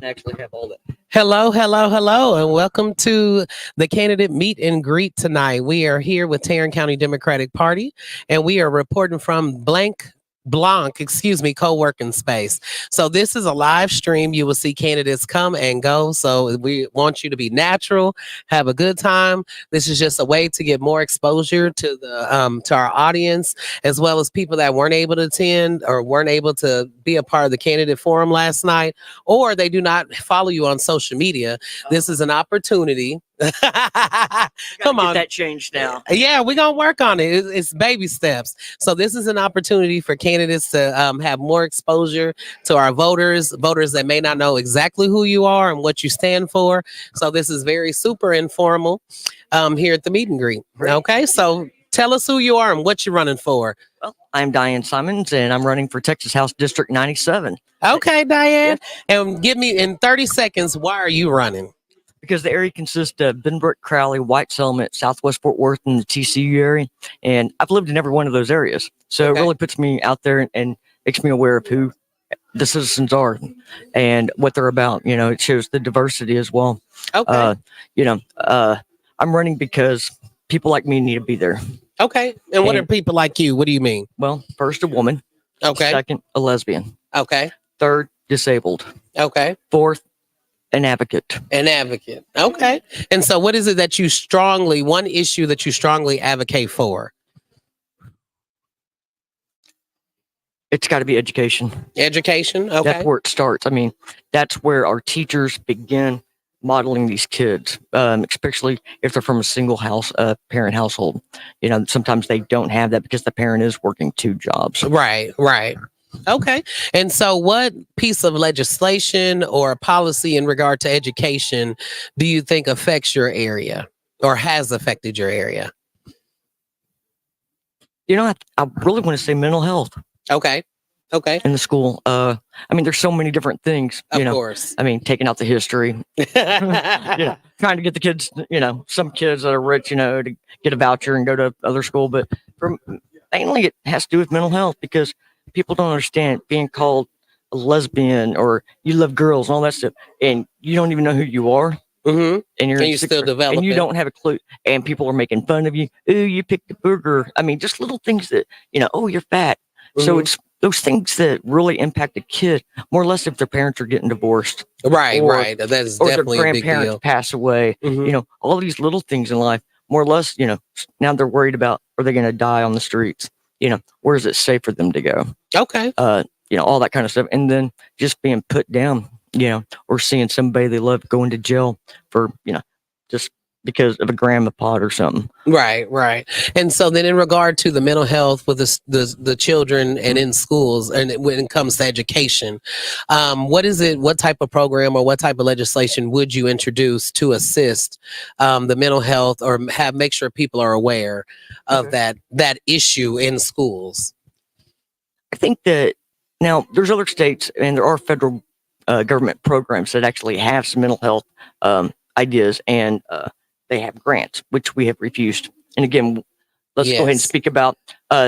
Actually have all that. Hello, hello, hello, and welcome to the candidate meet and greet tonight. We are here with Tarrant County Democratic Party, and we are reporting from co-working space. So this is a live stream. You will see candidates come and go. So we want you to be natural, have a good time. This is just a way to get more exposure to the to our audience, as well as people that weren't able to attend or weren't able to be a part of the candidate forum last night, or they do not follow you on social media. This is an opportunity. Come Get on. that changed now. Yeah, we're going to work on it. It's baby steps. So this is an opportunity for candidates to have more exposure to our voters that may not know exactly who you are and what you stand for. So this is very super informal here at the meet and greet. Okay, so tell us who you are and what you're running for. Well, I'm Diane Simons, and I'm running for Texas House District 97. Okay, Diane. And give me in 30 seconds, why are you running? Because the area consists of Benbrook, Crowley, White Settlement, Southwest Fort Worth, and the TCU area. And I've lived in every one of those areas. So Okay. it really puts me out there and makes me aware of who the citizens are and what they're about. You know, it shows the diversity as well. Okay. I'm running because people like me need to be there. Okay. And what are people like you? What do you mean? Well, first, a woman. Okay. Second, a lesbian. Okay. Third, disabled. Okay. Fourth, an advocate. An advocate. Okay. And so what is it that one issue that you strongly advocate for? It's got to be education. Education. Okay. That's where it starts. I mean, that's where our teachers begin modeling these kids, especially if they're from a single parent household. You know, sometimes they don't have that because the parent is working two jobs. Right. Okay. And so what piece of legislation or policy in regard to education do you think affects your area or has affected your area? You know, I really want to say mental health. Okay. In the school. I mean, there's so many different things. Of course. I mean, taking out the history. Trying to get the kids, some kids that are rich, to get a voucher and go to other school. But mainly it has to do with mental health because people don't understand being called a lesbian or you love girls and all that stuff. And you don't even know who you are. Mm-hmm. And you're still developing. And you don't have a clue. And people are making fun of you. Ooh, you picked a burger. I mean, just little things that, oh, you're fat. Mm-hmm. So it's those things that really impact a kid, more or less if their parents are getting divorced. Right. That is definitely their a big grandparents deal. pass away. Mm-hmm. All these little things in life, more or less, now they're worried about, are they going to die on the streets? Where is it safe for them to go? Okay. All that kind of stuff. And then just being put down, or seeing somebody they love going to jail for, just because of a gram of pot or something. Right. And so then in regard to the mental health with the children and in schools and when it comes to education, what type of program or what type of legislation would you introduce to assist the mental health or make sure people are aware of that issue in schools? I think that now there's other states and there are federal government programs that actually have some mental health ideas and they have grants, which we have refused. And again, let's go ahead and speak about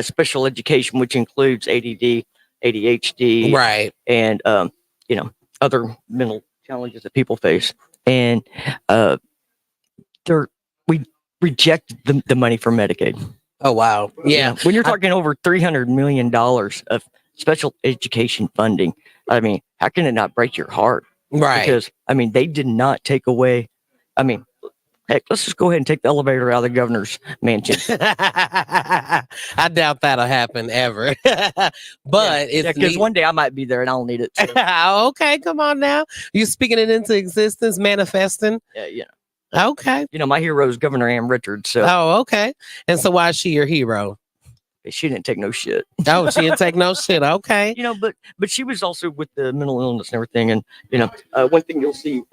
special education, which includes ADD, ADHD, right, and other mental challenges that people face. And we rejected the money for Medicaid. Oh wow, yeah. When you're talking over $300 million of special education funding, I mean, how can it not break your heart? Right. Because they did not take away. Heck, let's just go ahead and take the elevator out of the governor's mansion. I doubt that'll happen ever. But because one day I might be there and I'll need it. So. Okay, come on now. You speaking it into existence, manifesting. Yeah. Okay. My hero is Governor Ann Richards. So. Oh, okay. And so why is she your hero? She didn't take no shit. Oh, she didn't take no shit. Okay. But she was also with the mental illness and everything. And, one thing you'll see.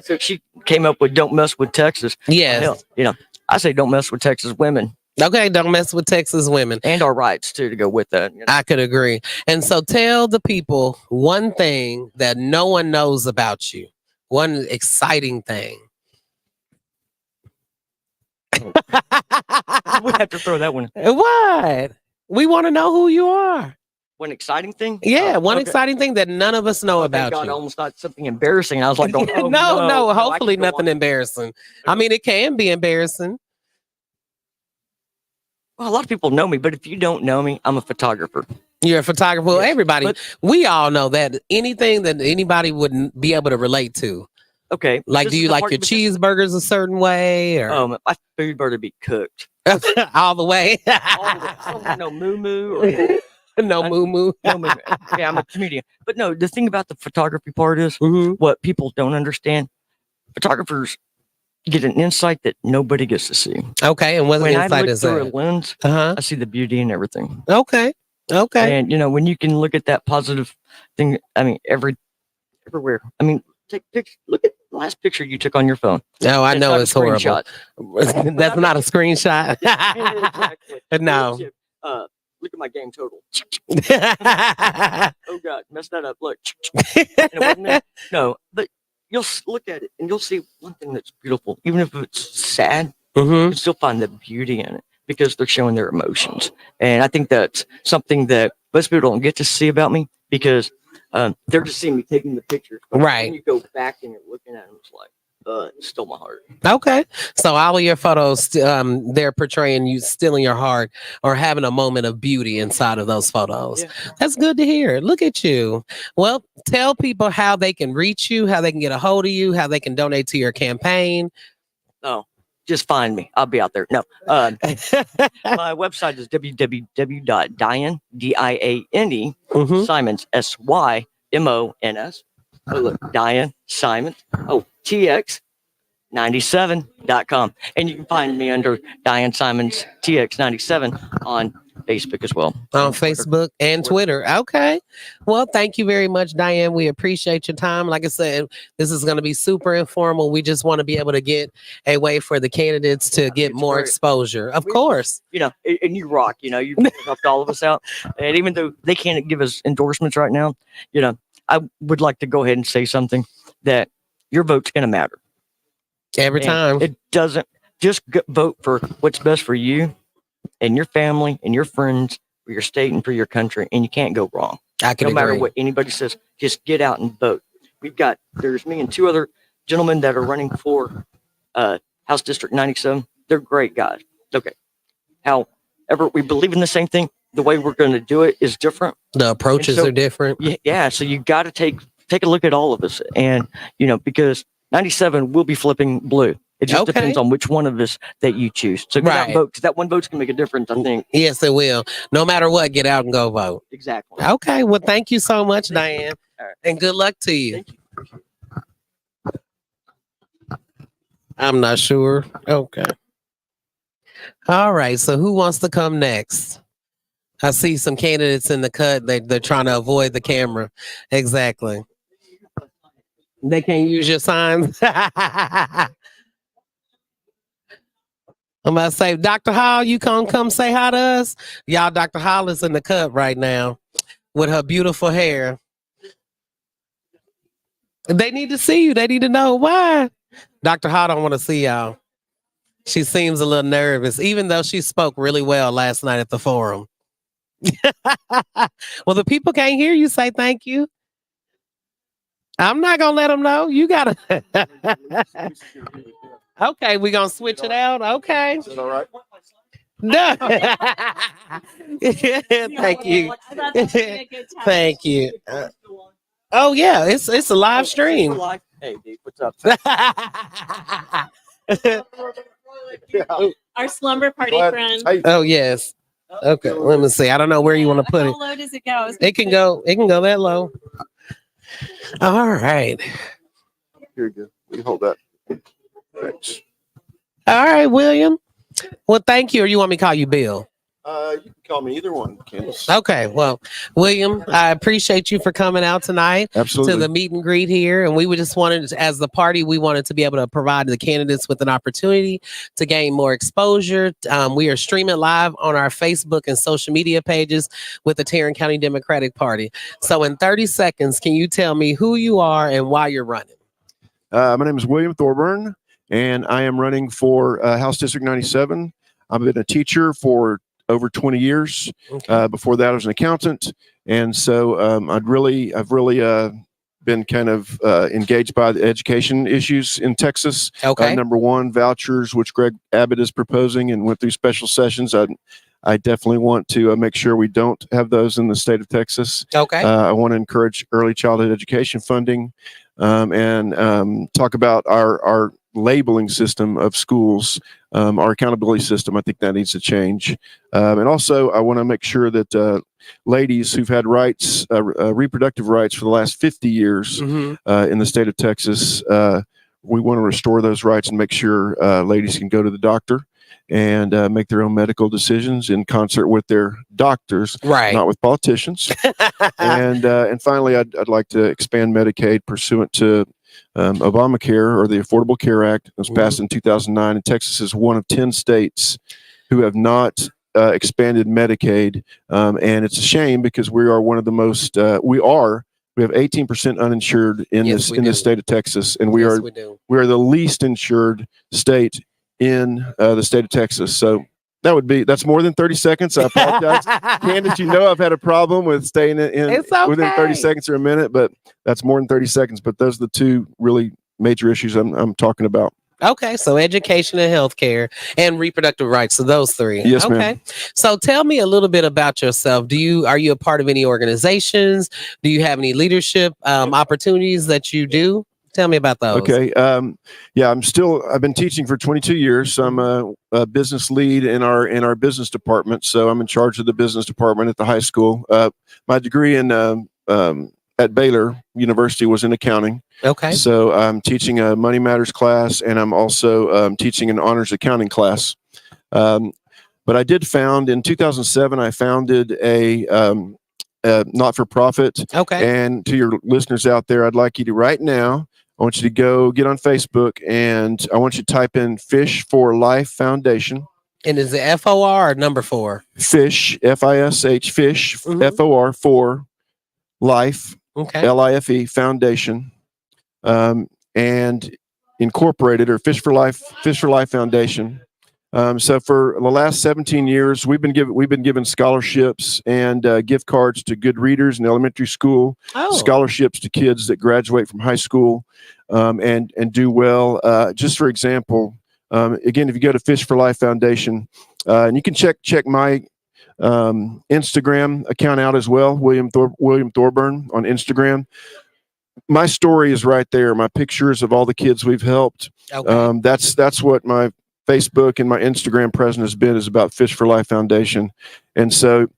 So she came up with "Don't mess with Texas." Yes. Hell, I say don't mess with Texas women. Okay, don't mess with Texas women. And our rights too to go with that. I could agree. And so tell the people one thing that no one knows about you. One exciting thing. We have to throw that one. What? We want to know who you are. One exciting thing? Yeah, one Okay. exciting thing that none of us know Oh, thank about God, I you. almost thought something embarrassing. I was like, oh, No, I hopefully can go nothing on. embarrassing. I mean, it can be embarrassing. Well, a lot of people know me, but if you don't know me, I'm a photographer. You're a photographer. Well, Yes, everybody, but- we all know that anything that anybody wouldn't be able to relate to. Okay. but Like, this do is you the like part- your but this- cheeseburgers a certain way or My food better be cooked. all the way? All the way. I don't want no moo moo or No moo moo. no moo. Yeah, I'm a comedian. But no, the thing about the photography part is Mhm. what people don't understand. Photographers get an insight that nobody gets to see. Okay, and what When I insight look is through that? a lens, Uh-huh. I see the beauty in everything. Okay. Okay. And when you can look at that positive thing, I mean, everywhere. I mean, look at the last picture you took on your phone. No, I It's know not a it's horrible. screenshot. That's not a screenshot. Exactly. No. Look at my game total. Oh God, messed that up. Look. And it wasn't there. No, but you'll look at it and you'll see one thing that's beautiful. Even if it's sad, you Mhm. can still find the beauty in it because they're showing their emotions. And I think that's something that most people don't get to see about me because they're just seeing me taking the pictures. But Right. when you go back and you're looking at them, it's like, it stole my heart. Okay. So all of your photos, they're portraying you still in your heart or having a moment of beauty inside of those photos. Yeah. That's good to hear. Look at you. Well, tell people how they can reach you, how they can get a hold of you, how they can donate to your campaign. Oh, just find me. I'll be out there. No, my website is www.diane, D-I-A-N-E, Mhm. Simons, S-Y-M-O-N-S. Oh, look, Diane Simons. Oh, TX97.com. And you can find me under Diane Simons TX97 on Facebook as well. On And Twitter. Facebook and Twitter. Okay. Well, thank you very much, Diane. We appreciate your time. Like I said, this is going to be super informal. We just want to be able to get a way for the candidates to get it's more great. exposure. Of We- course. And you rock, you've helped all of us out. And even though they can't give us endorsements right now, I would like to go ahead and say something that your vote's going to matter. Every And time. It doesn't just vote for what's best for you and your family and your friends, for your state and for your country. And you can't go wrong. I can No matter agree. what anybody says, just get out and vote. There's me and two other gentlemen that are running for House District 97. They're great guys. Okay. However, we believe in the same thing. The way we're going to do it is different. The approaches so- are different. Yeah. So you got to take a look at all of us. And, because 97 will be flipping blue. It just Okay. depends on which one of us that you choose. So get out Right. and vote because that one vote's going to make a difference, I think. Yes, it will. No matter what, get out and go vote. Exactly. Okay. Well, thank you so much, Diane. All right. And good luck to you. Thank you. I'm not sure. Okay. All right. So who wants to come next? I see some candidates in the cut. They're trying to avoid the camera. Exactly. They can't use your signs. I'm about to say, Dr. Hall, you come say hi to us. Y'all, Dr. Hall is in the cut right now with her beautiful hair. They need to see you. They need to know why. Dr. Hall don't want to see y'all. She seems a little nervous, even though she spoke really well last night at the forum. Well, the people can't hear you say thank you. I'm not gonna let them know. You gotta. Okay, we're gonna switch it out. Okay. Is that all right? No. Thank you. Thank you. Oh yeah, it's a live stream. Hey, dude, what's up? Yeah. Our slumber party Glad- friend. Hey, Oh yes. Okay, let me see. I don't know where you want to put it. How low does it go? It can go that low. All right. here you go. You hold that. Thanks. All right, William. Well, thank you. Or you want me to call you Bill? You can call me either one, Candace. Okay. Well, William, I appreciate you for coming out tonight Absolutely. to the meet and greet here. And we would just wanted, as the party, we wanted to be able to provide the candidates with an opportunity to gain more exposure. We are streaming live on our Facebook and social media pages with the Tarrant County Democratic Party. So in 30 seconds, can you tell me who you are and why you're running? My name is William Thorburn, and I am running for House District 97. I've been a teacher for over 20 years. Before that, I was an accountant, And so I've really been kind of engaged by the education issues in Texas. Okay. Number one, vouchers, which Greg Abbott is proposing, and went through special sessions. I definitely want to make sure we don't have those in the state of Texas. Okay. I want to encourage early childhood education funding, and talk about our labeling system of schools, our accountability system. I think that needs to change. And also, I want to make sure that ladies who've had rights, reproductive rights for the last 50 years Mhm. in the state of Texas, we want to restore those rights and make sure ladies can go to the doctor and make their own medical decisions in concert with their doctors, Right. not with politicians. And finally, I'd like to expand Medicaid pursuant to Obamacare, or the Affordable Care Act. It was passed in 2009, and Texas is one of 10 states who have not expanded Medicaid, and it's a shame because we are one of the most we have 18% uninsured in Yes, we this do. state of Texas, and we Yes, are we do. the least insured state in the state of Texas. So that's more than 30 seconds. I apologize. Candace, you know I've had a problem with staying in It's within 30 okay. seconds or a minute, but that's more than 30 seconds. But those are the two really major issues I'm talking about. Okay, so education and healthcare and reproductive rights. So those three. Yes, ma'am. Okay. So tell me a little bit about yourself. Are you a part of any organizations? Do you have any leadership opportunities that you do? Tell me about those. Okay. Yeah, I've been teaching for 22 years. So I'm a business lead in our business department. So I'm in charge of the business department at the high school. My degree at Baylor University was in accounting. Okay. So I'm teaching a Money Matters class, and I'm also teaching an honors accounting class. But I did found in 2007, I founded a not-for-profit. Okay. And to your listeners out there, I'd like you to right now, I want you to go get on Facebook, and I want you to type in Fish for Life Foundation. And is it FOR or number 4? Fish, F-I-S-H, Fish, Mhm. F-O-R, for Life, Okay. L-I-F-E, Foundation, and Incorporated, or Fish for Life Foundation. So for the last 17 years, we've been given scholarships and gift cards to good readers in elementary school, Oh. scholarships to kids that graduate from high school, and do well. Just for example, again, if you go to Fish for Life Foundation, and you can check my Instagram account out as well, William Thorburn on Instagram. My story is right there. My pictures of all the kids we've helped. Okay. That's what my Facebook and my Instagram presence has been, is about Fish for Life Foundation. And so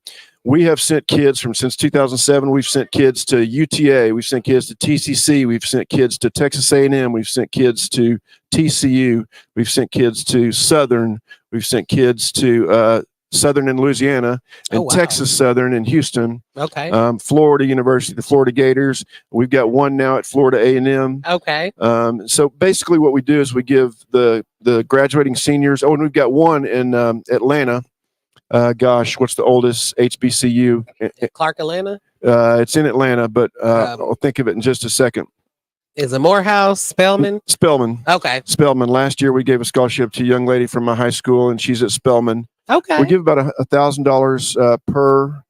we have sent kids since 2007. We've sent kids to UTA. We've sent kids to TCC. We've sent kids to Texas A&M. We've sent kids to TCU. We've sent kids to Southern. We've sent kids to Southern in Louisiana, and Oh, wow. Texas Southern in Houston. Okay. Florida University, the Florida Gators. We've got one now at Florida A&M. Okay. So basically what we do is we give the graduating seniors, and we've got one in Atlanta. What's the oldest HBCU? Clark Atlanta? It's in Atlanta, but I'll think of it in just a second. Is it Morehouse? Spelman? Spelman. Okay. Spelman. Last year we gave a scholarship to a young lady from my high school, and she's at Spelman. Okay. We give about $1,000 per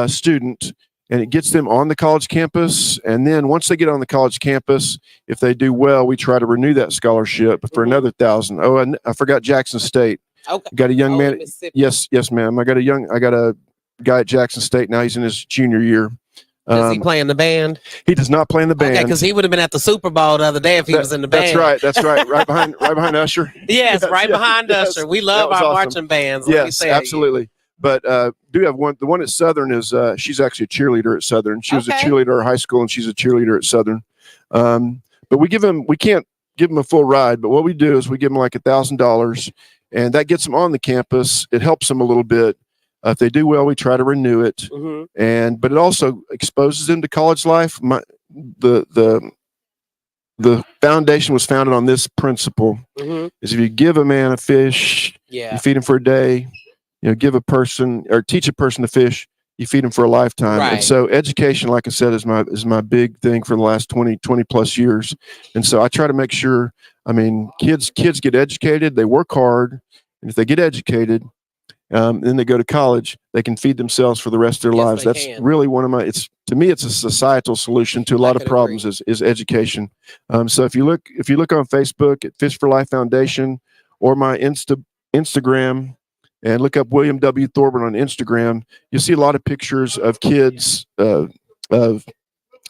student, and it gets them on the college campus. And then once they get on the college campus, if they do well, we try to renew that scholarship for another $1,000. Oh, and I forgot Jackson State. Okay. Got a young Oh, man. Mississippi. Yes, ma'am. I got a guy at Jackson State now. He's in his junior year. Does he play in the band? He does not play in the band. Okay, because he would have been at the Super Bowl the other day if he was in the band. That's right. Right behind Usher. Yes, right behind yes. Usher. We love That was our awesome. marching bands. Let me Yes, say absolutely. But do have one. The one at Southern is she's actually a cheerleader at Southern. She was a Okay. cheerleader at high school, and she's a cheerleader at Southern. But we can't give them a full ride. But what we do is we give them like $1,000, and that gets them on the campus. It helps them a little bit. If they do well, we try to renew it, but it also exposes them to college life. The foundation was founded on this principle: is if you give a man a fish, Yeah. you feed him for a day. Give a person or teach a person to fish, you feed them for a lifetime. Right. And so education, like I said, is my big thing for the last 20 plus years. And so I try to make sure, kids get educated, they work hard, and if they get educated, then they go to college, they can feed themselves for the rest of their Yes, lives. they That's can. really one of my, it's, to me, it's a societal solution to a lot of could problems is education. So if you look on Facebook at Fish for Life Foundation or my Instagram and look up William W. Thorburn on Instagram, you'll see a lot of pictures of kids, of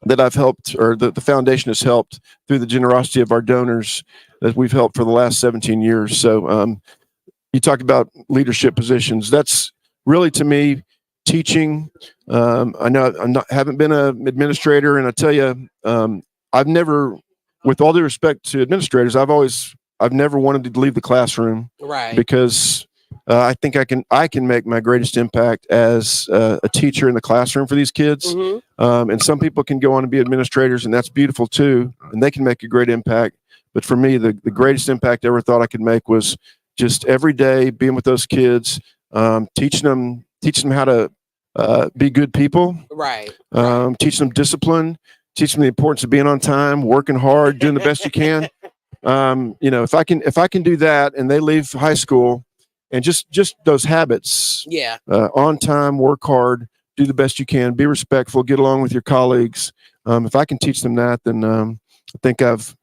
that I've helped, or the foundation has helped through the generosity of our donors that we've helped for the last 17 years. So you talk about leadership positions. That's really, to me, teaching. I know haven't been an administrator, and I tell you, I've never, with all due respect to administrators, I've never wanted to leave the classroom, Right. because I think I can make my greatest impact as a teacher in the classroom for these kids. Mhm. And some people can go on to be administrators, and that's beautiful too, and they can make a great impact. But for me, the greatest impact I ever thought I could make was just every day being with those kids, teaching them how to be good people, Right. teaching them discipline, teaching them the importance of being on time, working hard, doing the best you can. If I can do that, and they leave high school, and just those habits, Yeah. on time, work hard, do the best you can, be respectful, get along with your colleagues. If I can teach them that, then I think I've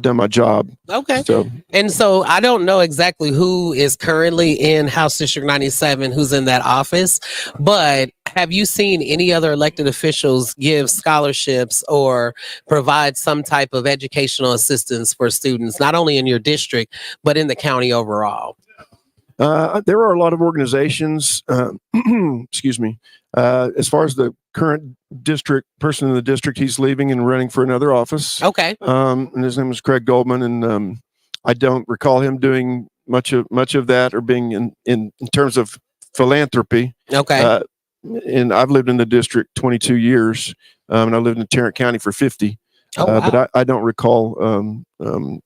done my job. Okay. So And so I don't know exactly who is currently in House District 97, who's in that office, but have you seen any other elected officials give scholarships or provide some type of educational assistance for students, not only in your district, but in the county overall? there are a lot of organizations, excuse me, as far as the current district person in the district, he's leaving and running for another office. Okay. And his name is Craig Goldman. And I don't recall him doing much of that, or being in terms of philanthropy. Okay. And I've lived in the district 22 years, and I lived in Tarrant County for 50. Oh, wow. But I don't recall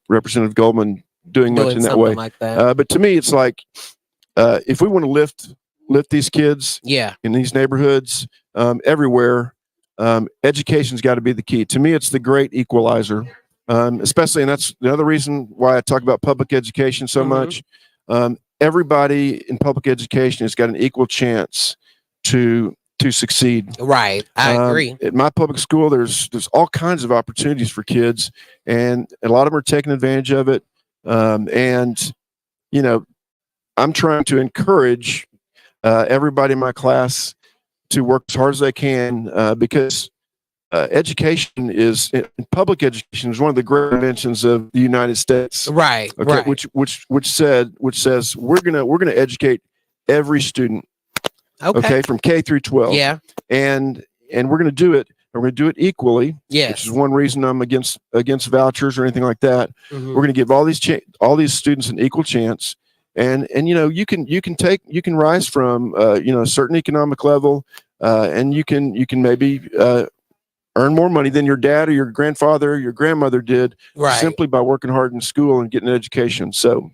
Representative Goldman doing much in that something way. like that. But to me, it's like, if we want to lift these kids Yeah. in these neighborhoods, everywhere, education's got to be the key. To me, it's the great equalizer, especially, and that's the other reason why I talk about public education so Mhm. much. Everybody in public education has got an equal chance to succeed. Right. I agree. At my public school, there's all kinds of opportunities for kids, and a lot of them are taking advantage of it. And I'm trying to encourage everybody in my class to work as hard as they can, because education public education is one of the great inventions of the United States. Right. Okay, Right. which says we're gonna educate every student. Okay. Okay, from K through 12. Yeah. And we're gonna do it. And we're gonna do it equally. Which Yes. is one reason I'm against vouchers or anything like that. Mhm. We're going to give all these students an equal chance, and you can rise from a certain economic level, and you can maybe earn more money than your dad or your grandfather or your grandmother did, Right. simply by working hard in school and getting an education. So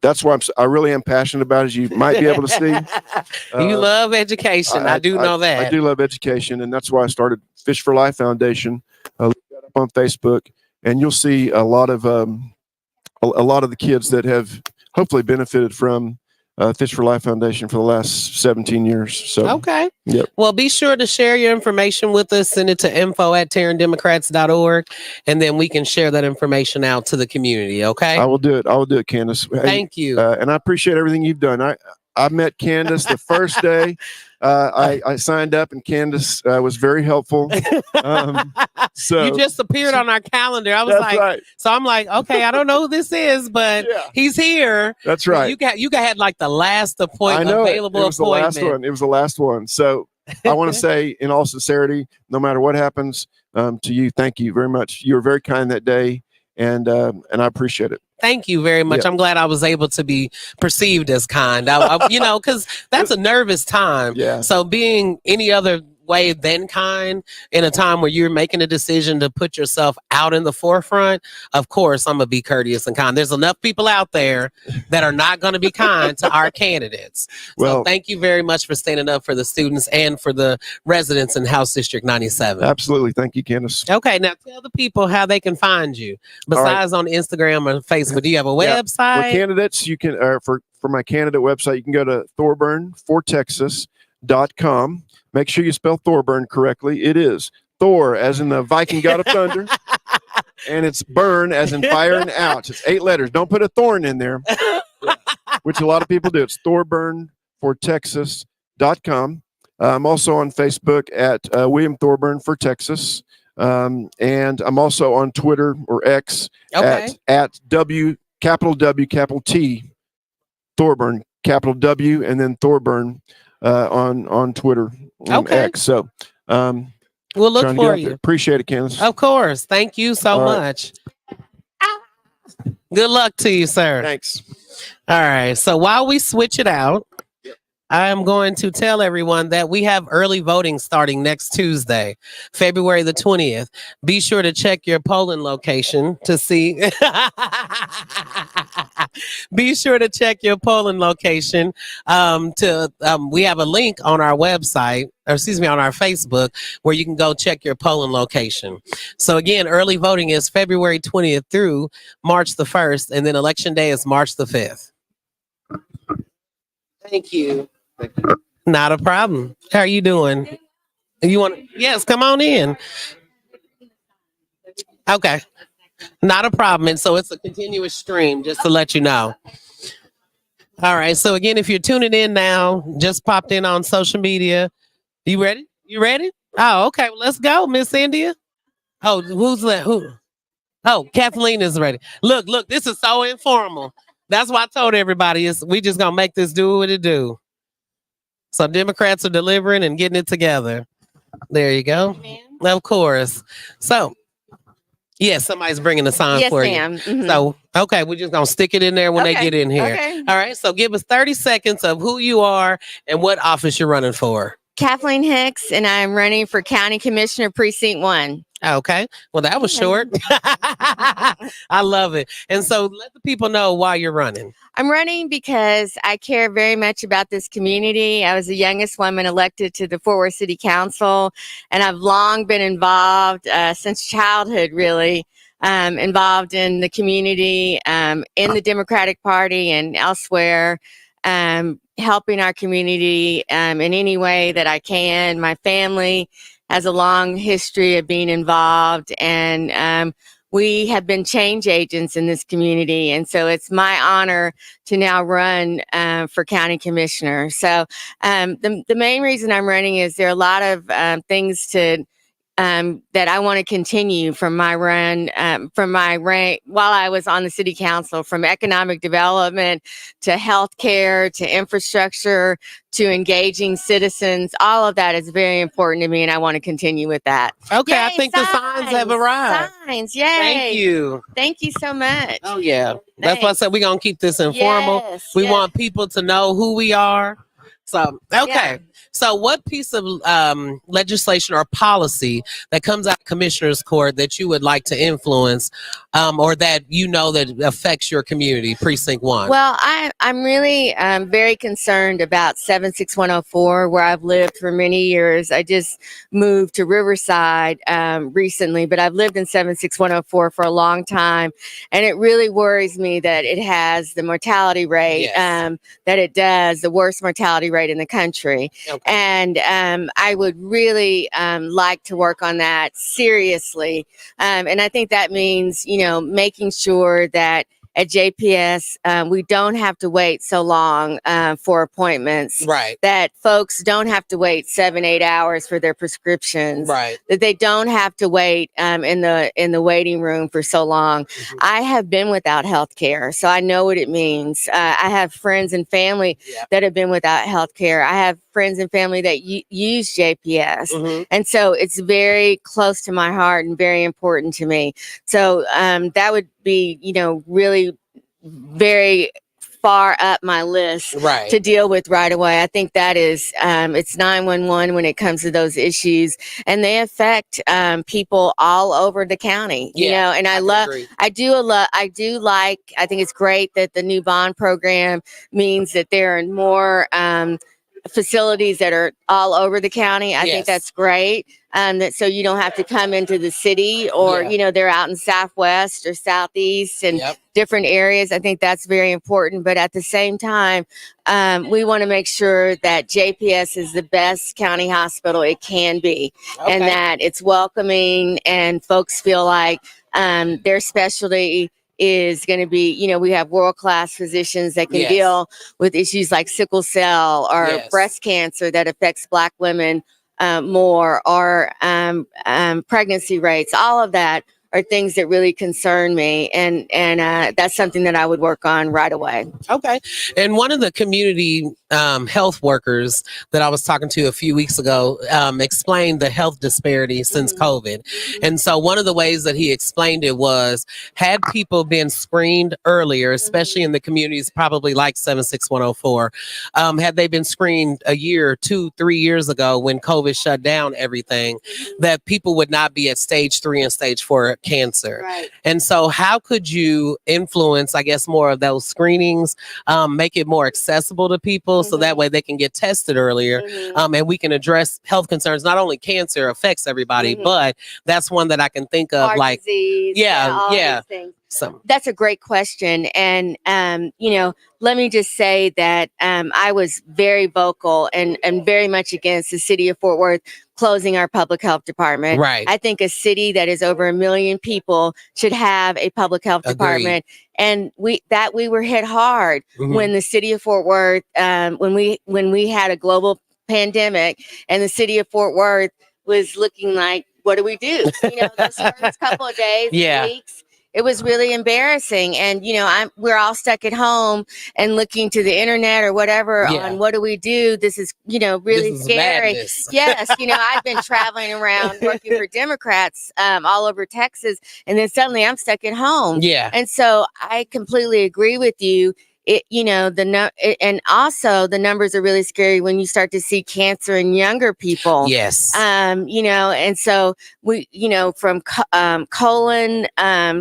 that's why I really am passionate about it, as you might be able to see. You love education. I do know that. I do love education, and that's why I started Fish for Life Foundation. Look that up on Facebook, and you'll see a lot of the kids that have hopefully benefited from Fish for Life Foundation for the last 17 years. So Okay. Yep. Well, be sure to share your information with us. Send it to info@TarrantDemocrats.org, and then we can share that information out to the community. Okay. I will do it, Candace. Hey, Thank you. and I appreciate everything you've done. I met Candace the first day. I signed up, and Candace was very helpful. So You just appeared on our calendar. I was that's like, right. so I'm like, okay, I don't know who this is, but Yeah, he's here. that's right. You had like the last I appointment, know available it was the last appointment. one. It was the last one. So I want to say, in all sincerity, no matter what happens, to you, thank you very much. You were very kind that day, and I appreciate it. Thank you very much. Yeah. I'm glad I was able to be perceived as kind. Because that's a nervous time. Yeah. So being any other way than kind in a time where you're making a decision to put yourself out in the forefront, of course, I'm going to be courteous and kind. There's enough people out there that are not going to be kind to our candidates. So Well, thank you very much for standing up for the students and for the residents in House District 97. absolutely. Thank you, Candace. Okay, now tell the people how they can find you. All right. Besides on Instagram or Facebook, do you have a Yeah. website? For candidates, you can for my candidate website, you can go to thorburnfortexas.com. Make sure you spell Thorburn correctly. It is Thor, as in the Viking god of thunder, and it's burn, as in fire and ouch. It's 8 letters. Don't put a thorn in there, which a lot of people do. It's thorburnfortexas.com. I'm also on Facebook at William Thorburn for Texas. And I'm also on Twitter or X at W, capital W, capital T, Thorburn, capital W, and then Thorburn on Twitter, X. So we'll look for you. Appreciate it, Candace. Of course. Thank you so much. Good luck to you, sir. Thanks. All right. So while we switch it out, I am going to tell everyone that we have early voting starting next Tuesday, February the 20th. Be sure to check your polling location to see. Be sure to check your polling location. We have a link on our website, or excuse me, on our Facebook, where you can go check your polling location. So again, early voting is February 20th through March the 1st, and then election day is March the 5th. Thank you. Not a problem. How are you doing? You want? Yes, come on in. Okay. Not a problem. And so it's a continuous stream, just to let you know. All right. So again, if you're tuning in now, just popped in on social media. You ready? You ready? Oh, okay. Well, let's go, Miss India. Oh, who's that? Who? Oh, Kathleen is ready. Look, this is so informal. That's why I told everybody we just gonna make this do what it do. So Democrats are delivering and getting it together. There you go. Of course. So, yes, somebody's bringing a sign for you. Mm-hmm. So, okay, we're just going to stick it in there when they get in here. Okay. All right, so give us 30 seconds of who you are and what office you're running for. Kathleen Hicks, and I'm running for County Commissioner Precinct 1. Okay, well, that was short. I love it. And so let the people know why you're running. I'm running because I care very much about this community. I was the youngest woman elected to the Fort Worth City Council, and I've long been involved since childhood, really, involved in the community, in the Democratic Party and elsewhere, helping our community in any way that I can. My family has a long history of being involved, and we have been change agents in this community. And so it's my honor to now run for county commissioner. So the main reason I'm running is there are a lot of things that I want to continue from my run, from my rank while I was on the city council, from economic development to healthcare to infrastructure to engaging citizens. All of that is very important to me, and I want to continue with that. Okay, yay, I think the signs have arrived. Signs, yay. Thank you. Thank you so much. Oh, yeah. That's why I said we're going to keep this informal. Yes, we want people to know who we are. So, okay. Yeah. So what piece of legislation or policy that comes out of Commissioner's Court that you would like to influence or that you know that affects your community, Precinct 1? Well, I'm really very concerned about 76104, where I've lived for many years. I just moved to Riverside recently, but I've lived in 76104 for a long time. And it really worries me that it has the mortality rate that it does, the worst mortality rate in the country. Okay. And I would really like to work on that seriously. And I think that means, making sure that at JPS, we don't have to wait so long for appointments. Right. That folks don't have to wait 7-8 hours for their prescriptions. Right. That they don't have to wait in the waiting room for so long. Mm-hmm. I have been without health care, so I know what it means. I have friends and family that have been without health care. I have friends and family that use JPS. Mm-hmm. And so it's very close to my heart and very important to me. So that would be, really very far up my list to deal with right away. I think that is, it's 911 when it comes to those issues, and they affect people all over the county, and I think it's great that the new bond program means that there are more facilities that are all over the county. I think that's great. that so you don't have to come into the city, or Yeah. they're out in Southwest or Southeast and Yep. different areas. I think that's very important. But at the same time, we want to make sure that JPS is the best county hospital it can be, and Okay. that it's welcoming and folks feel like their specialty is going to be, we have world-class physicians that can Yes. deal with issues like sickle cell or Yes. breast cancer that affects Black women more, or pregnancy rates. All of that are things that really concern me, and that's something that I would work on right away. Okay. And one of the community health workers that I was talking to a few weeks ago explained the health disparity since COVID. And so one of the ways that he explained it was, had people been screened earlier, especially in the communities probably like 76104, had they been screened a year, 2, 3 years ago when COVID shut down everything, that people would not be at stage 3 and stage 4 cancer. Right. And so how could you influence, I guess, more of those screenings, make it more accessible to people so that way they can get tested earlier, and we can address health concerns? Not only cancer affects everybody, but that's one that I can think of, Heart like, disease, yeah, all yeah. these things. some. That's a great question. And, let me just say that I was very vocal and very much against the city of Fort Worth closing our public health department. Right. I think a city that is over 1 million people should have a public health Agreed. department. And we were hit hard Mhm. when the city of Fort Worth, when we had a global pandemic, and the city of Fort Worth was looking like, what do we do? Those first couple of days, Yeah. weeks, it was really embarrassing. And, we're all stuck at home and looking to the internet or whatever Yeah. on what do we do? This is, really This is scary. madness. Yes. I've been traveling around working for Democrats all over Texas. And then suddenly I'm stuck at home. Yeah. And so I completely agree with you. And also the numbers are really scary when you start to see cancer in younger people. Yes. And so we, from colon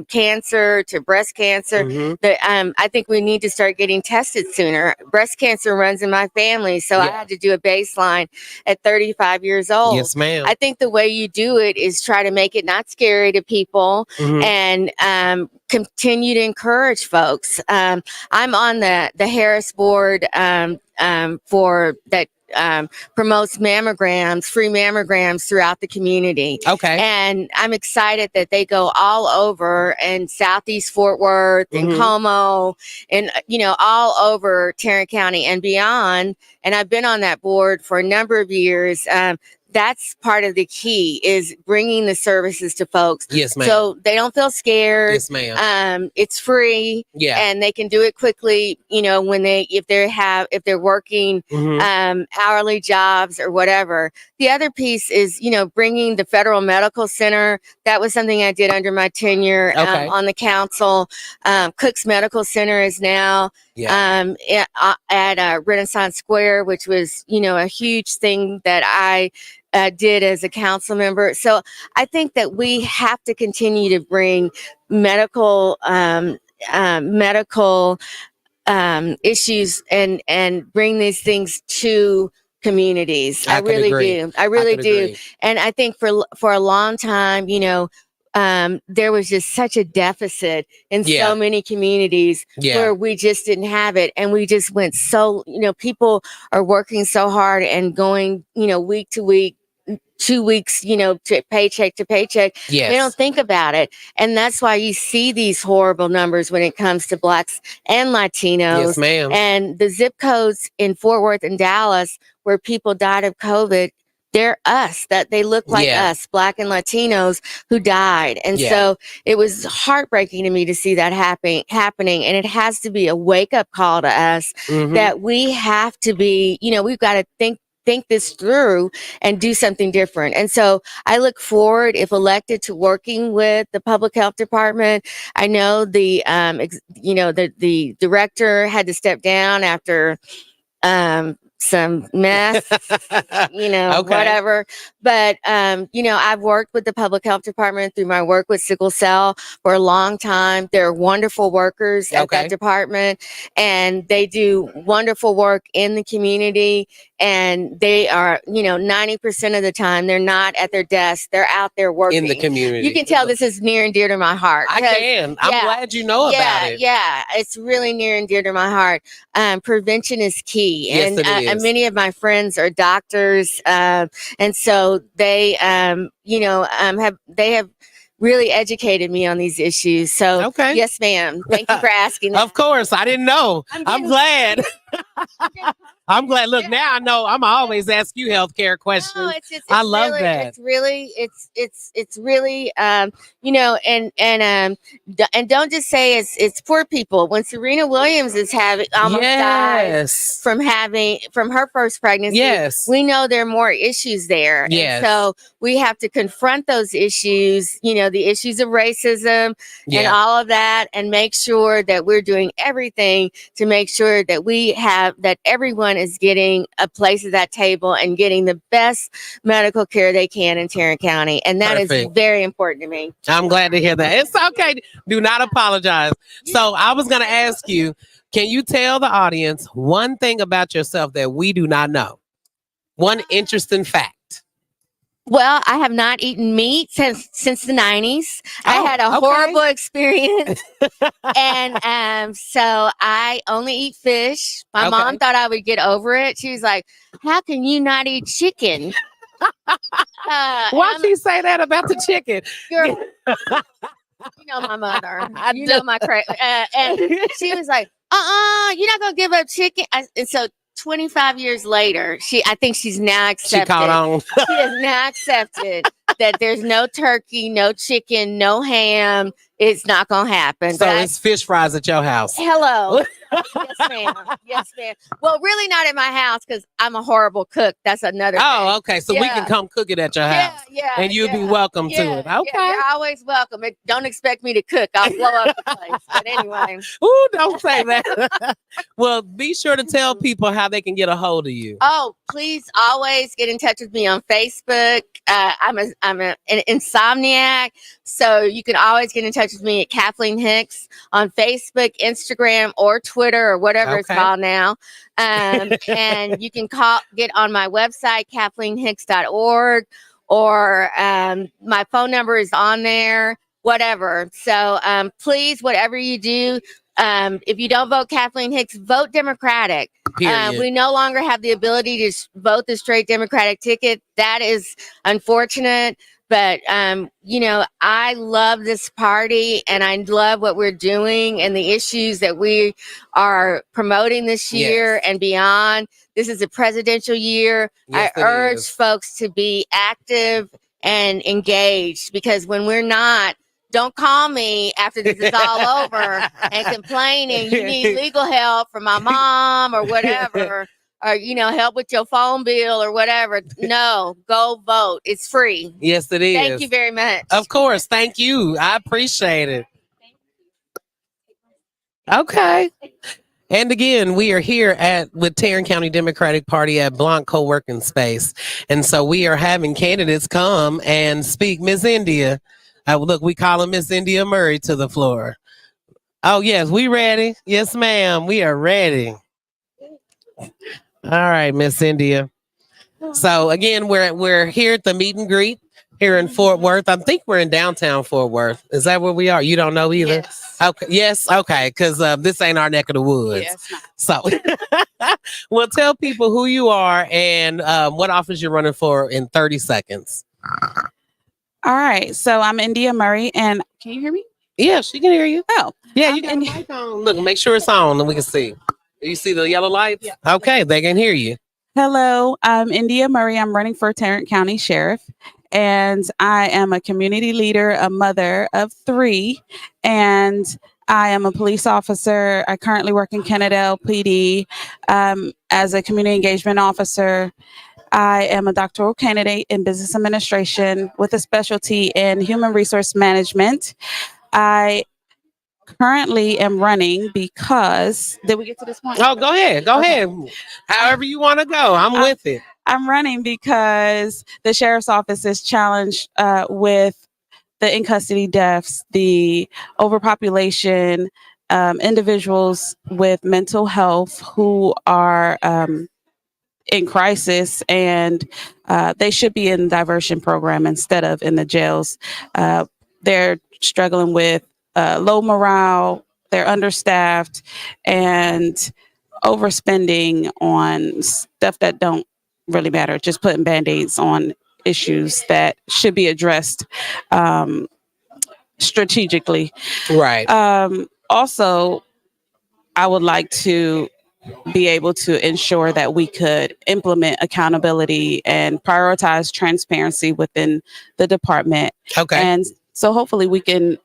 cancer to breast cancer, Mhm. I think we need to start getting tested sooner. Breast cancer runs in my family, so I Yeah. had to do a baseline at 35 years old. Yes, ma'am. I think the way you do it is try to make it not scary to people, Mhm. and continue to encourage folks. I'm on the Harris board for that promotes mammograms, free mammograms throughout the community. Okay. And I'm excited that they go all over in Southeast Fort Worth and Mhm. Como and, all over Tarrant County and beyond. And I've been on that board for a number of years. That's part of the key, is bringing the services to folks Yes, ma'am. so they don't feel scared. Yes, ma'am. It's free. Yeah. And they can do it quickly, when if they're working Mhm. hourly jobs or whatever. The other piece is, bringing the Federal Medical Center. That was something I did under my tenure Okay. on the council. Cook's Medical Center is now Yeah. at Renaissance Square, which was, a huge thing that I did as a council member. So I think that we have to continue to bring medical issues and bring these things to communities. I I could really agree. do. I really could do. agree. And I think for a long time, there was just such a deficit in Yeah. so many communities Yeah. where we just didn't have it. And we just went people are working so hard and going, week to week, 2 weeks, to paycheck to paycheck. Yes. They don't think about it. And that's why you see these horrible numbers when it comes to Blacks and Latinos. Yes, ma'am. And the zip codes in Fort Worth and Dallas where people died of COVID, they're us, that they look like Yeah. us, Black and Latinos who died. And Yeah. so it was heartbreaking to me to see that happening. And it has to be a wake up call to us Mhm. that we have to be, we've got to think this through and do something different. And so I look forward, if elected, to working with the public health department. I know the director had to step down after some mess, whatever. But, I've worked with the public health department through my work with sickle cell for a long time. They're wonderful workers at that department, and they do wonderful work in the community. And they are, 90% of the time, they're not at their desk. They're out there working. In the community. You can tell this is near and dear to my heart. I can. I'm glad you know about it. Yeah, it's really near and dear to my heart. Prevention is key. Yes, it is. And many of my friends are doctors. And so they, have really educated me on these issues. So, yes, ma'am. Thank you for asking. Of course. I didn't know. I'm glad. I'm glad. Look, now I know. I'm always ask you healthcare questions. No, it's I love really, that. It's really, and don't just say it's poor people. When Serena Williams is almost died from her first pregnancy, we know there are more issues there. Yes. And so we have to confront those issues, the issues of racism and all of that, and make sure that we're doing everything to make sure that that everyone is getting a place at that table and getting the best medical care they can in Tarrant County. And that is very important to me. I'm glad to hear that. It's okay. Do not apologize. So I was going to ask you, can you tell the audience one thing about yourself that we do not know? One interesting fact. Well, I have not eaten meat since the 90s. I had a horrible experience. And so I only eat fish. My mom thought I would get over it. She was like, how can you not eat chicken? Why'd she say that about the chicken? You know my mother. You know my and she was like, you're not going to give up chicken? And so 25 years later, I think she's now accepted. She caught on. She has now accepted that there's no turkey, no chicken, no ham. It's not going to happen. So it's fish fries at your house. Hello. Yes, ma'am. Yes, ma'am. Well, really not at my house because I'm a horrible cook. That's another thing. Okay. So we can come cook it at your house. And you'll be welcome to it. Okay. Yeah, you're always welcome. Don't expect me to cook. I'll blow up the place. But anyway. Ooh, don't say that. Well, be sure to tell people how they can get a hold of you. Oh, please always get in touch with me on Facebook. I'm an insomniac. So you can always get in touch with me at Kathleen Hicks on Facebook, Instagram, or Twitter, or whatever it's called now. And you can get on my website, KathleenHicks.org, or my phone number is on there, whatever. So please, whatever you do, if you don't vote Kathleen Hicks, vote Democratic. We no longer have the ability to vote the straight Democratic ticket. That is unfortunate. But, I love this party and I love what we're doing and the issues that we are promoting this year and beyond. This is a presidential year. Yes, I urge folks to be active and engaged, because when we're not, don't call me after this is all over and complaining you need legal help from my mom or whatever. Or, help with your phone bill or whatever. No, go vote. It's free. Yes, it is. Thank you very much. Of course. Thank you. I appreciate it. Okay. And again, we are here with Tarrant County Democratic Party at Blanc Co-working Space. And so we are having candidates come and speak. Miss India. Look, we call Miss India Murray to the floor. Oh, yes. We ready? Yes, ma'am. We are ready. All right, Miss India. So again, we're here at the meet and greet here in Fort Worth. I think we're in downtown Fort Worth. Is that where we are? You don't know either? Yes. Okay. Yes. Okay. Because this ain't our neck of the woods. Yes, So, well, tell people who you are and what office you're running for in 30 seconds. All right. So I'm India Murray, and can you hear me? Yeah, she can hear you. Oh, yeah. You got the mic on. Look, make sure it's on, and we can see. You see the yellow lights? Yeah. Okay, they can hear you. hello. I'm India Murray. I'm running for Tarrant County Sheriff, and I am a community leader, a mother of 3, and I am a police officer. I currently work in Kennedale PD as a community engagement officer. I am a doctoral candidate in business administration with a specialty in human resource management. I currently am running because did we get to this point? Oh, go ahead. Go Okay. ahead. However you want to go. I'm with it. I'm running because the sheriff's office is challenged with the in custody deaths, the overpopulation, individuals with mental health who are in crisis, and they should be in diversion program instead of in the jails. They're struggling with low morale, they're understaffed, and overspending on stuff that don't really matter, just putting band-aids on issues that should be addressed strategically. Right. Also, I would like to be able to ensure that we could implement accountability and prioritize transparency within the department. Okay. And so hopefully we can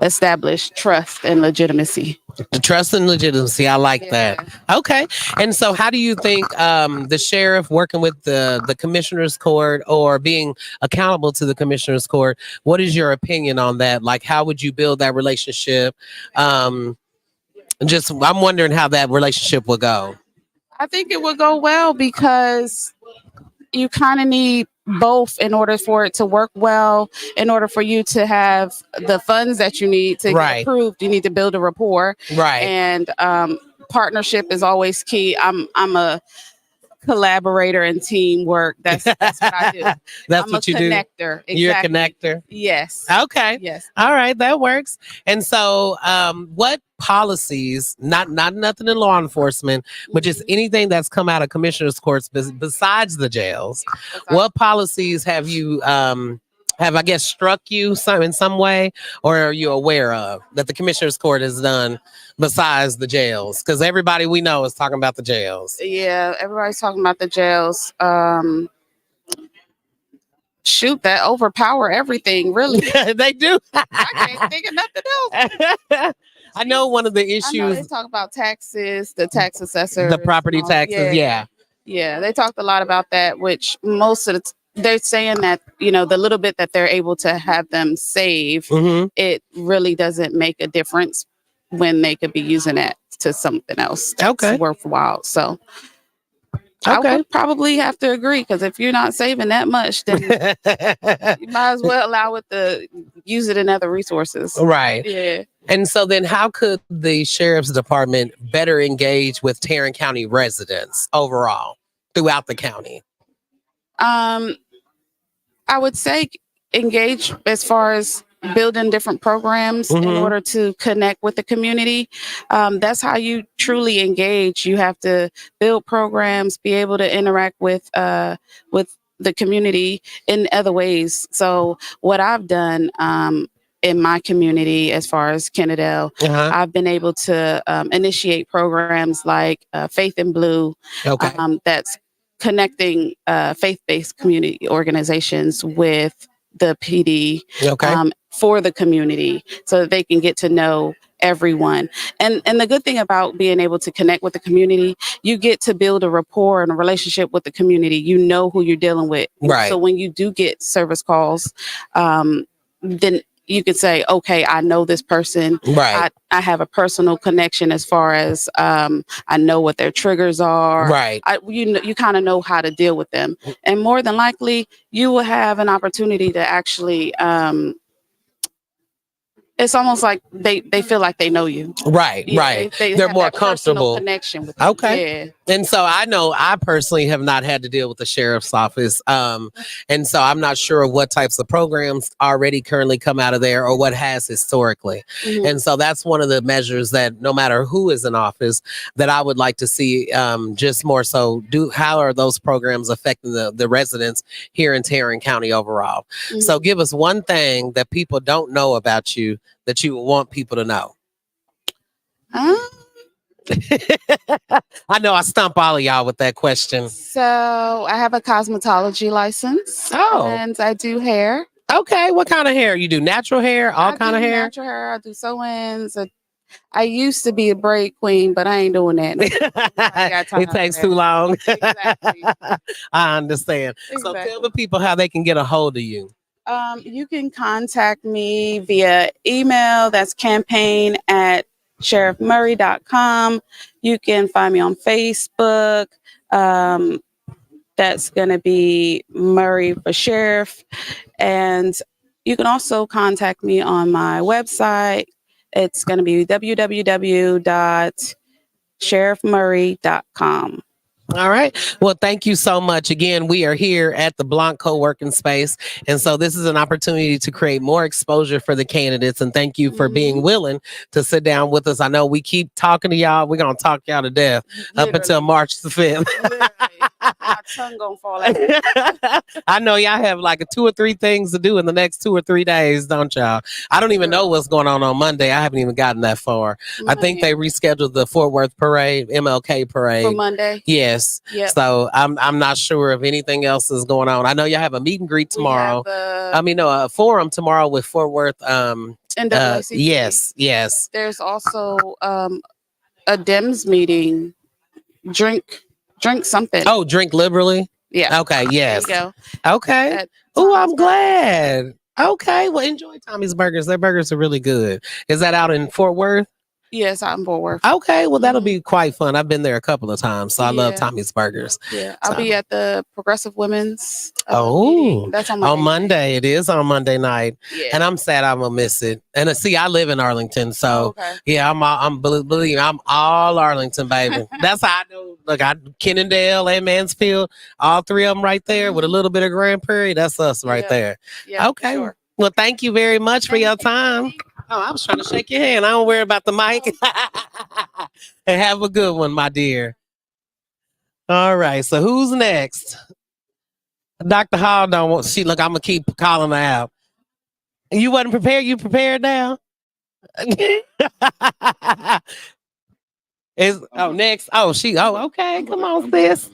establish trust and legitimacy. The trust and legitimacy. I like that. Okay. And so how do you think the sheriff working with the commissioner's court or being accountable to the commissioner's court, what is your opinion on that? Like, how would you build that relationship? I'm wondering how that relationship will go. I think it would go well because you kind of need both in order for it to work well. In order for you to have the funds that you need to Right. get approved, you need to build a rapport. Right. And partnership is always key. I'm a collaborator and teamwork. That's what I do. That's I'm what a you do. connector. You're a Exactly. connector. Yes. Okay. Yes. All right, that works. And so, what policies, not nothing in law enforcement, but just anything that's come out of commissioners' courts besides the jails, what policies have you have I guess struck you in some way, or are you aware of that the commissioners' court has done besides the jails? Because everybody we know is talking about the jails. Yeah, everybody's talking about the jails. Shoot, that overpower everything, really. They do. I can't think of nothing else. I know one of the I know they issues, talk about taxes, the tax assessor, the property taxes. Yeah. Yeah, they talked a lot about that, which most of they're saying that, the little bit that they're able to have them save, Mm-hmm. it really doesn't make a difference when they could be using that to something else that's Okay. worthwhile. So I Okay. would probably have to agree, because if you're not saving that much, then you might as well allow it to use it in other resources. Right. Yeah. And so then how could the sheriff's department better engage with Tarrant County residents overall throughout the county? I would say engage as far as building different programs in Mhm. order to connect with the community. That's how you truly engage. You have to build programs, be able to interact with the community in other ways. So what I've done in my community, as far as Kennedale, Uh-huh. I've been able to initiate programs like Faith in Blue, Okay. that's connecting faith-based community organizations with the PD Okay. for the community, so that they can get to know everyone. And the good thing about being able to connect with the community, you get to build a rapport and a relationship with the community. You know who you're dealing with. Right. So when you do get service calls, then you could say, okay, I know this person. Right. I have a personal connection as far as I know what their triggers are. Right. You kind of know how to deal with them, and more than likely, you will have an opportunity to actually. It's almost like they feel like they know you. Right. Yeah, Right. they They're have more that personal comfortable. connection with you. Okay. Yeah. And so I know I personally have not had to deal with the sheriff's office. And so I'm not sure what types of programs already currently come out of there or what has historically. Mhm. And so that's one of the measures that no matter who is in office that I would like to see just more so how are those programs affecting the residents here in Tarrant County overall? Mhm. So give us one thing that people don't know about you that you want people to know. I know I stump all of y'all with that question. So I have a cosmetology license. Oh. And I do hair. Okay, what kind of hair? You do natural hair, all I kind of do hair? Natural hair. I do sew-ins. I used to be a braid queen, but I ain't doing that. got time It takes for too that. long. Exactly. I understand. So Exactly. tell the people how they can get a hold of you. You can contact me via email. That's campaign@sheriffmurray.com. You can find me on Facebook. That's going to be Murray for Sheriff. And you can also contact me on my website. It's going to be www.sheriffmurray.com. All right. Well, thank you so much. Again, we are here at the Blanc co-working space. And so this is an opportunity to create more exposure for the candidates. And thank you for being willing to sit down with us. I know we keep talking to y'all. We're going to talk y'all to death up until March the 5th. My tongue gonna fall out. I know y'all have like 2 or 3 things to do in the next 2 or 3 days, don't y'all? I don't even know what's going on Monday. I haven't even gotten that far. I think they rescheduled the Fort Worth parade, MLK parade. For Monday. Yes. Yep. So I'm not sure if anything else is going on. I know y'all have a meet and greet tomorrow. A forum tomorrow with Fort Worth. NAACP. Yes. There's also a DEMS meeting. Drink something. Oh, drink liberally. Yeah. Okay. Yes. There you Okay. At Oh, I'm Tommy's glad. Okay. Well, enjoy Tommy's Burgers. Their burgers are really good. Is that out in Fort Worth? Yes, I'm Fort Worth. Okay. Well, that'll be quite fun. I've been there a couple of times, so I love Yeah. Tommy's Burgers. Yeah, I'll be at the Progressive Women's. Oh. meeting. That's on Monday. It is on Monday night, Yeah. and I'm sad I'm gonna miss it. And see, I live in Arlington, so Okay. yeah, believe me, I'm all Arlington, baby. That's how I know. Look, Kennedale and Mansfield, all 3 of them right there with a little bit of Grand Prairie. That's us right Yeah. there. Yeah, Okay. sure. Well, thank you very much for your time. Oh, I was trying to shake your hand. I don't worry about the mic. And have a good one, my dear. All right. So who's next? Dr. Hall don't want. Look, I'm gonna keep calling her out. You wasn't prepared. You prepared now? Next. Okay. Come on, sis.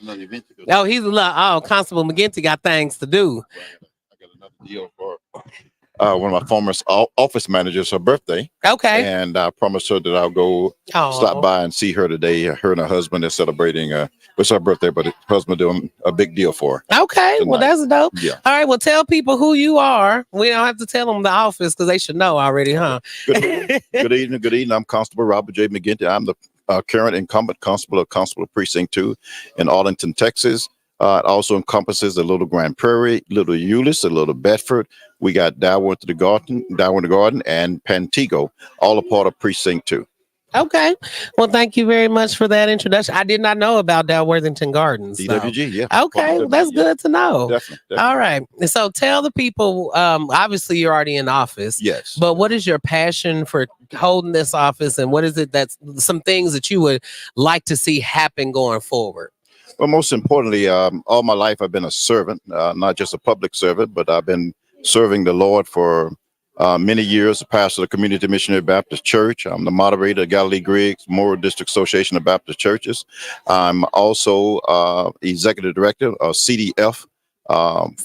Oh, Constable McGinty got things to do. I got another deal for one of my former office managers, her birthday. Okay. And I promised her that I'll go stop by and see her today. Her and her husband are celebrating, it's her birthday, but her husband doing a big deal for her. Okay. Well, tonight. that's dope. Yeah. All right. Well, tell people who you are. We don't have to tell them the office because they should know already, huh? Good evening. Good evening. I'm Constable Robert J. McGinty. I'm the current incumbent constable of Precinct 2 in Arlington, Texas. It also encompasses a little Grand Prairie, little Euless, a little Bedford. We got Dalworth Garden, and Pantego, all a part of Precinct 2. Okay. Well, thank you very much for that introduction. I did not know about Dalworthington Gardens. DWG, yeah. Okay. Well, that's good to know. Definitely. All right. So tell the people, obviously you're already in office. Yes. But what is your passion for holding this office, and what is it that's some things that you would like to see happen going forward? Well, most importantly, all my life I've been a servant, not just a public servant, but I've been serving the Lord for many years, the pastor of the Community Missionary Baptist Church. I'm the moderator of Galilee Griggs Moore District Association of Baptist Churches. I'm also executive director of CDF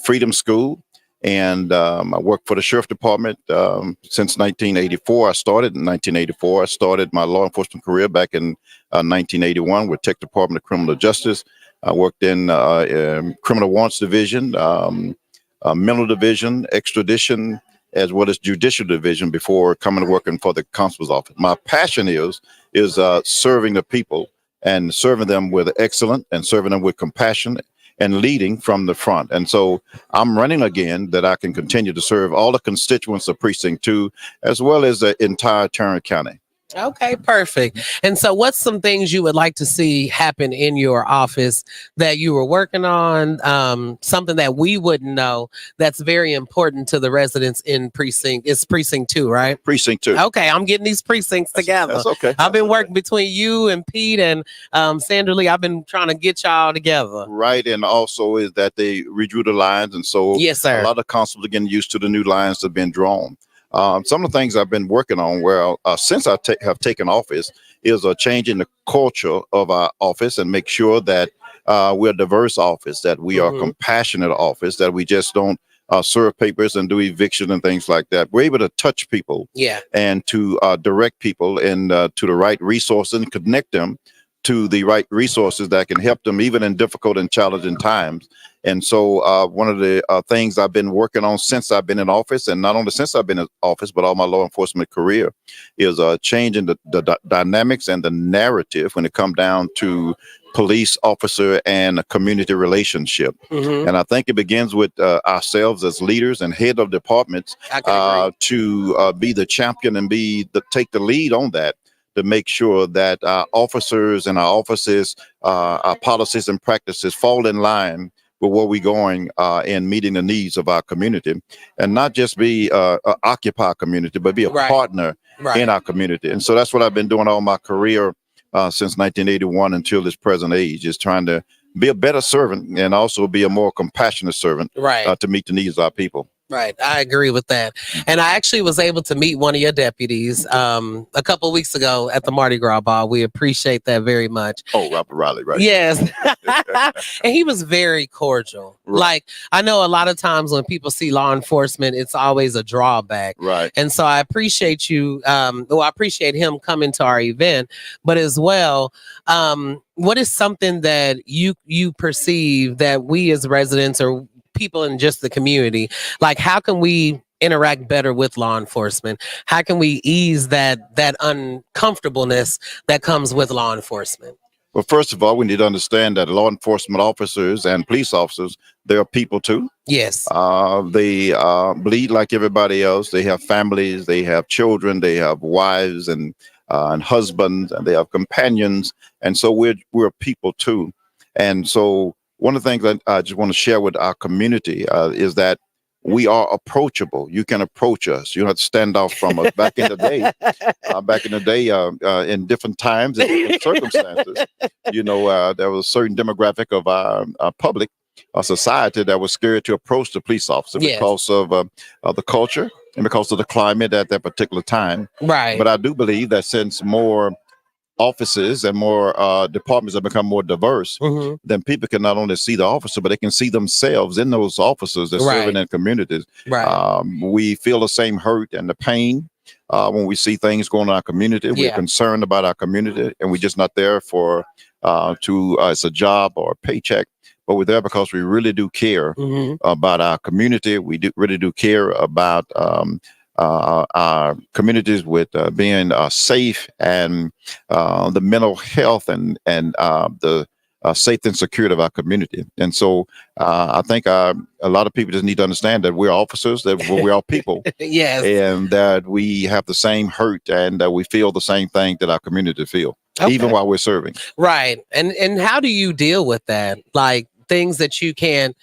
Freedom School. And I work for the Sheriff Department since 1984. I started in 1984. I started my law enforcement career back in 1981 with Tech Department of Criminal Justice. I worked in Criminal Warrants Division, Mental Division, Extradition, as well as Judicial Division before coming to working for the Constable's Office. My passion is serving the people and serving them with excellence and serving them with compassion and leading from the front. And so I'm running again that I can continue to serve all the constituents of Precinct 2, as well as the entire Tarrant County. Okay, perfect. And so what's some things you would like to see happen in your office that you were working on, something that we wouldn't know that's very important to the residents in Precinct? It's Precinct 2, right? Precinct 2. Okay, I'm getting these precincts together. That's okay. I've been working between you and Pete and Sandra Lee. I've been trying to get y'all together. Right, and also is that they redrew the lines, and so yes, sir. A lot of constables are getting used to the new lines that have been drawn. Some of the things I've been working on, since I have taken office, is a change in the culture of our office and make sure that we're a diverse office, that we are a compassionate office, that we just don't serve papers and do eviction and things like that. We're able to touch people and to direct people and to the right resources and connect them to the right resources that can help them even in difficult and challenging times. And so one of the things I've been working on since I've been in office, and not only since I've been in office, but all my law enforcement career, is changing the dynamics and the narrative when it comes down to police officer and a community relationship. Mhm. And I think it begins with ourselves as leaders and head of departments I can agree. to be the champion and take the lead on that, to make sure that our officers and our offices, our policies and practices fall in line with where we're going in meeting the needs of our community, and not just be occupy our community, but be a Right. partner Right. in our community. And so that's what I've been doing all my career since 1981 until this present age, is trying to be a better servant and also be a more compassionate servant Right. to meet the needs of our people. Right. I agree with that. And I actually was able to meet one of your deputies a couple of weeks ago at the Mardi Gras ball. We appreciate that very much. Oh, Robert Riley, right? Yes. And he was very cordial. Right. Like, I know a lot of times when people see law enforcement, it's always a drawback. Right. And so I appreciate you. I appreciate him coming to our event, but as well, what is something that you perceive that we as residents or people in just the community, like, how can we interact better with law enforcement? How can we ease that uncomfortableness that comes with law enforcement? Well, first of all, we need to understand that law enforcement officers and police officers, they are people too. Yes. They bleed like everybody else. They have families, they have children, they have wives and husbands, and they have companions. And so we're people too. And so one of the things that I just want to share with our community is that we are approachable. You can approach us. You don't have to stand off from us. Back in the day, in different times and different circumstances, there was a certain demographic of our public, our society, that was scared to approach the police officer Yes. because of the culture and because of the climate at that particular time. Right. But I do believe that since more offices and more departments have become more diverse, Mhm. then people can not only see the officer, but they can see themselves in those officers that Right. serving in communities. Right. We feel the same hurt and the pain when we see things going on in our community. We're Yeah. concerned about our community, and we're just not there for it's a job or a paycheck, but we're there because we really do care Mhm. about our community. We really do care about our communities with being safe, and the mental health and the safety and security of our community. And so I think a lot of people just need to understand that we're officers, that we're all people, Yes. and that we have the same hurt, and that we feel the same thing that our community feel, even Okay. while we're serving. Right. And how do you deal with that? Like, things that you can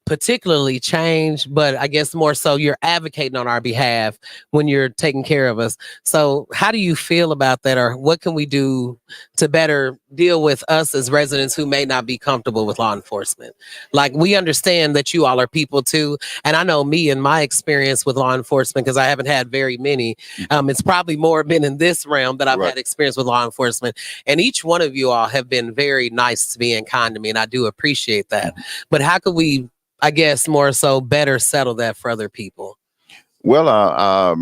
particularly change, but I guess more so you're advocating on our behalf when you're taking care of us. So how do you feel about that, or what can we do to better deal with us as residents who may not be comfortable with law enforcement? Like, we understand that you all are people too. And I know me and my experience with law enforcement, because I haven't had very many, it's probably more been in this realm that I've Right. had experience with law enforcement. And each one of you all have been very nice to me and kind to me, and I do appreciate that. But how could we, I guess, more so better settle that for other people? Well,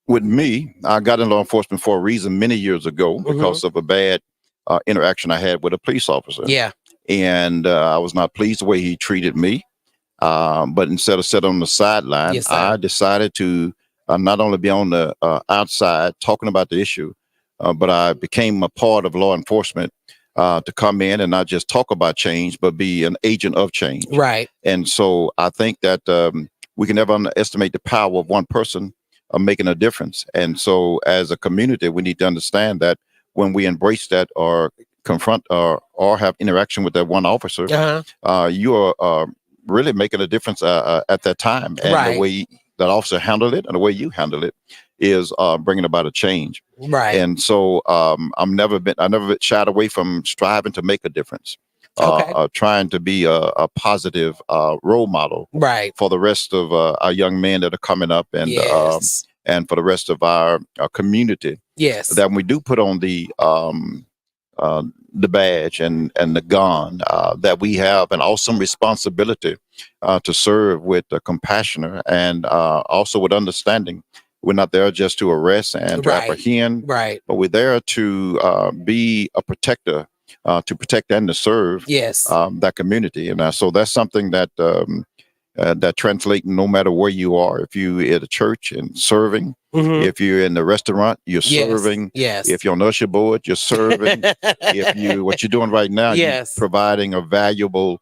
with me, I got in law enforcement for a reason many years ago because of a bad interaction I had with a police officer. Yeah. And I was not pleased the way he treated me. But instead of sitting on the sideline, Yes, sir. I decided to not only be on the outside talking about the issue, but I became a part of law enforcement to come in and not just talk about change, but be an agent of change. Right. And so I think that we can never underestimate the power of one person making a difference. And so as a community, we need to understand that when we embrace that or confront or have interaction with that one officer, Uh-huh. you are really making a difference at that time. And Right. the way that officer handled it and the way you handle it is bringing about a change. Right. And so I never been shied away from striving to make a difference, Okay. trying to be a positive role model Right. for the rest of our young men that are coming up, and Yes. and for the rest of our community. Yes. That when we do put on the badge and the gun, that we have an awesome responsibility to serve with compassion and also with understanding. We're not there just to arrest and to Right. apprehend, Right. but we're there to be a protector to protect and to serve Yes. that community. And so that's something that that translates no matter where you are. If you at a church and serving, Mhm. if you're in the restaurant, you're Yes. serving. Yes. If you're on usher board, you're serving. If you what you're doing right now, Yes. you're providing a valuable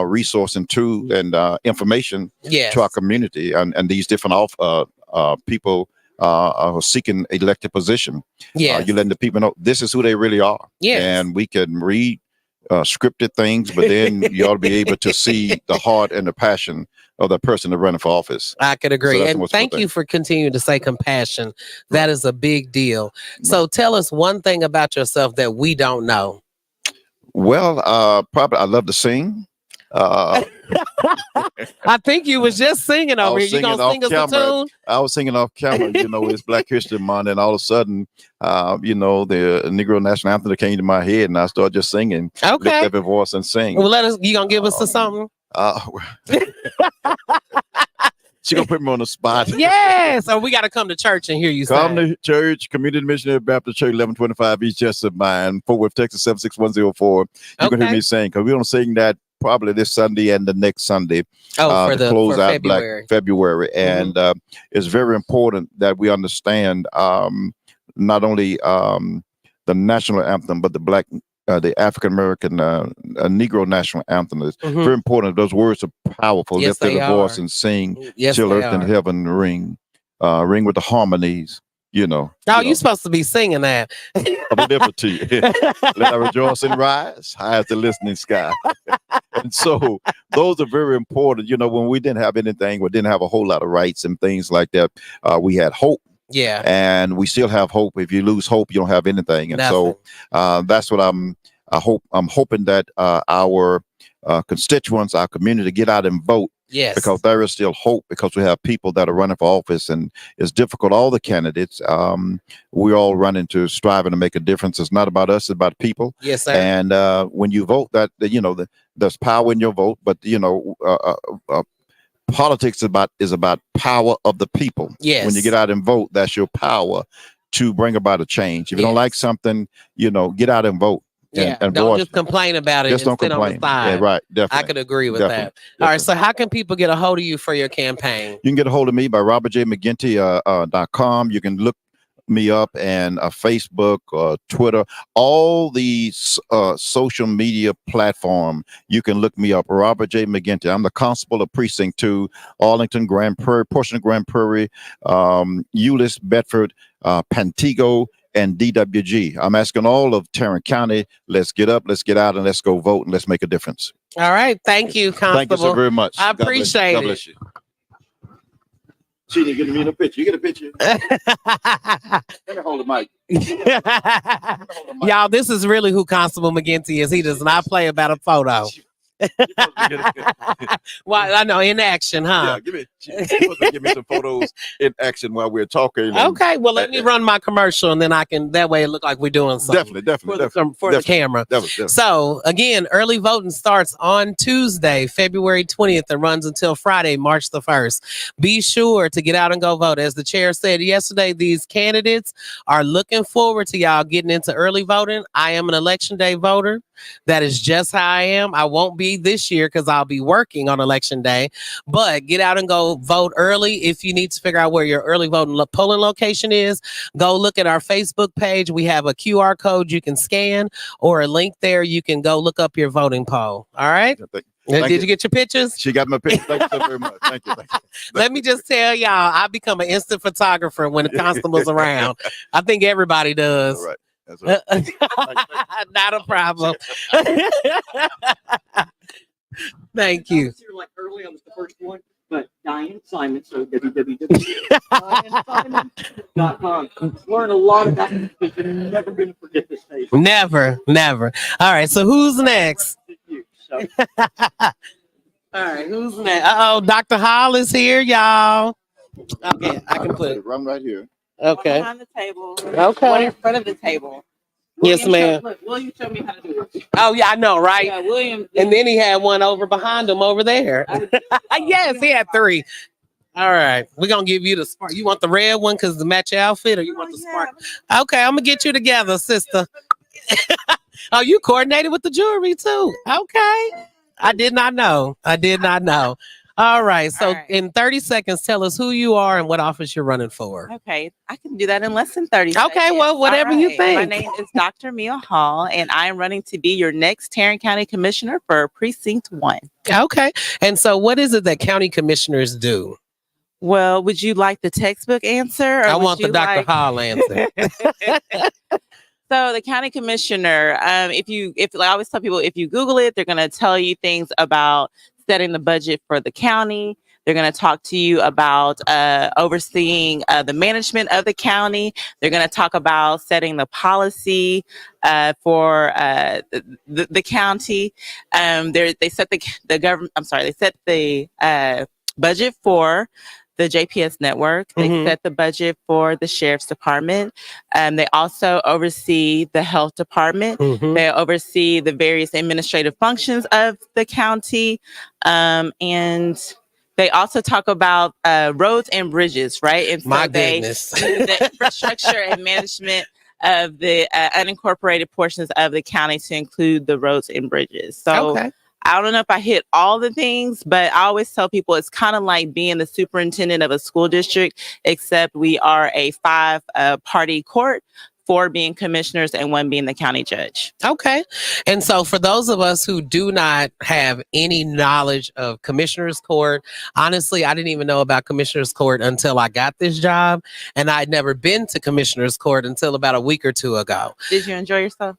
resource and tool and information Yes. to our community and these different people are seeking elected position. Yes. You're letting the people know this is who they really are. Yes. And we can read scripted things, but then you ought to be able to see the heart and the passion of the person that's running for office. I could agree. that's And what's thank good you for continuing to say compassion. That is a big deal. So tell us one thing about yourself that we don't know. Well, probably I love to sing. I think you was just singing I over was here. You singing gonna sing us off a camera. tune? I was singing off camera, it's Black History Month, and all of a sudden, the Negro National Anthem that came to my head, and I started just singing, lift Okay. every voice and sing. Well, you gonna give us something? She gonna put me on the spot. Yes. Or we gotta come to church and hear you Come sing. to church, Community Missionary Baptist Church, 1125 East Jessup Mine, Fort Worth, Texas, 76104. You can hear Okay. me sing because we're gonna sing that probably this Sunday and the next Sunday. Oh, To close for out February. Black February. And it's very important that we understand not only the national anthem, but the African American Negro national anthem. It's Mhm. very important. Those words are powerful. Yes, Lift every they voice are. and sing Yes, till they earth and are. heaven ring. Ring with the harmonies, Oh, you're supposed to be singing that. of liberty. Let I rejoice and rise high as the listening sky. And so those are very important. When we didn't have anything, we didn't have a whole lot of rights and things like that. We had hope, Yeah. and we still have hope. If you lose hope, you don't have anything. And Nothing. so that's what I'm hoping that our constituents, our community, get out and vote. Yes. Because there is still hope, because we have people that are running for office, and it's difficult. All the candidates, we're all running to striving to make a difference. It's not about us, it's about people. Yes, sir. And when you vote, there's power in your vote, but politics is about power of the people. Yes. When you get out and vote, that's your power to bring about a change. If you don't like something, get out and vote. Yeah. and Don't voice. just complain about it. Just don't and sit complain. On the side. Yeah, right. Definitely. I could agree with Definitely. that. All right. So how can people get a hold of you for your campaign? You can get a hold of me by robertjmcginty.com. You can look me up and Facebook, Twitter, all these social media platform. You can look me up, Robert J. McGinty. I'm the constable of Precinct 2, Arlington, Grand Prairie, portion of Grand Prairie, Euless, Bedford, Pantego, and DWG. I'm asking all of Tarrant County, let's get up, let's get out, and let's go vote, and let's make a difference. All right. Thank you, Constable. Thank you so very much. I appreciate God bless you. She didn't get me a picture. You get a picture? Let me hold the mic. Y'all, this is really who Constable McGinty is. He does not play about a photo. Well, I know, in action, huh? Yeah, give me some photos in action while we're talking. and- Okay, well, let me run my commercial, and then that way it look like we're doing something Definitely. for the camera. Definitely. So again, early voting starts on Tuesday, February 20th, and runs until Friday, March the 1st. Be sure to get out and go vote. As the chair said yesterday, these candidates are looking forward to y'all getting into early voting. I am an election day voter. That is just how I am. I won't be this year because I'll be working on election day, but get out and go vote early. If you need to figure out where your early voting polling location is, go look at our Facebook page. We have a QR code you can scan or a link there. You can go look up your voting poll. All right. Did you get your pictures? She got my picture. Thank you so very much. Thank you. Let me just tell y'all, I become an instant photographer when the constable's around. I think everybody does. All right. That's right. Not a problem. Thank you. Like early, I was the first one, but Diane Simon, so www.dianesimon.com. Learn a lot about this because you're never going to forget this day. Never. All right. So who's next? So, All right. Who's next? Uh-oh. Dr. Hall is here, y'all. Okay. I can put it. I'm right here. Okay. Behind the table. Okay. One in front of the table. Yes, ma'am. William showed me how to do it. Oh, yeah, I know, right? Yeah, William. And then he had one over behind him over there. Yes, he had three. All right. We're going to give you the spark. You want the red one because to match your outfit, or you want the spark? Okay, I'm going to get you together, sister. Oh, you coordinated with the jewelry too. Okay. I did not know. All right. So All right. in 30 seconds, tell us who you are and what office you're running for. Okay, I can do that in less than 30 Okay, seconds. well, whatever you My think. name is Dr. Mia Hall, and I am running to be your next Tarrant County Commissioner for Precinct 1. Okay. And so what is it that county commissioners do? Well, would you like the textbook answer? Or I would want the you Dr. like- Hall answer. So the county commissioner, if I always tell people, if you Google it, they're going to tell you things about setting the budget for the county. They're going to talk to you about overseeing the management of the county. They're going to talk about setting the policy for the county. They set the government. I'm sorry. They set the budget for the JPS network. They Mhm. set the budget for the sheriff's department. They also oversee the health department. Mhm. They oversee the various administrative functions of the county. And they also talk about roads and bridges, right? And so My they goodness. do the infrastructure and management of the unincorporated portions of the county to include the roads and bridges. So Okay. I don't know if I hit all the things, but I always tell people it's kind of like being the superintendent of a school district, except we are a 5-party court, 4 being commissioners and 1 being the county judge. Okay. And so for those of us who do not have any knowledge of Commissioner's Court, honestly, I didn't even know about Commissioner's Court until I got this job. And I'd never been to Commissioner's Court until about a week or two ago. Did you enjoy yourself?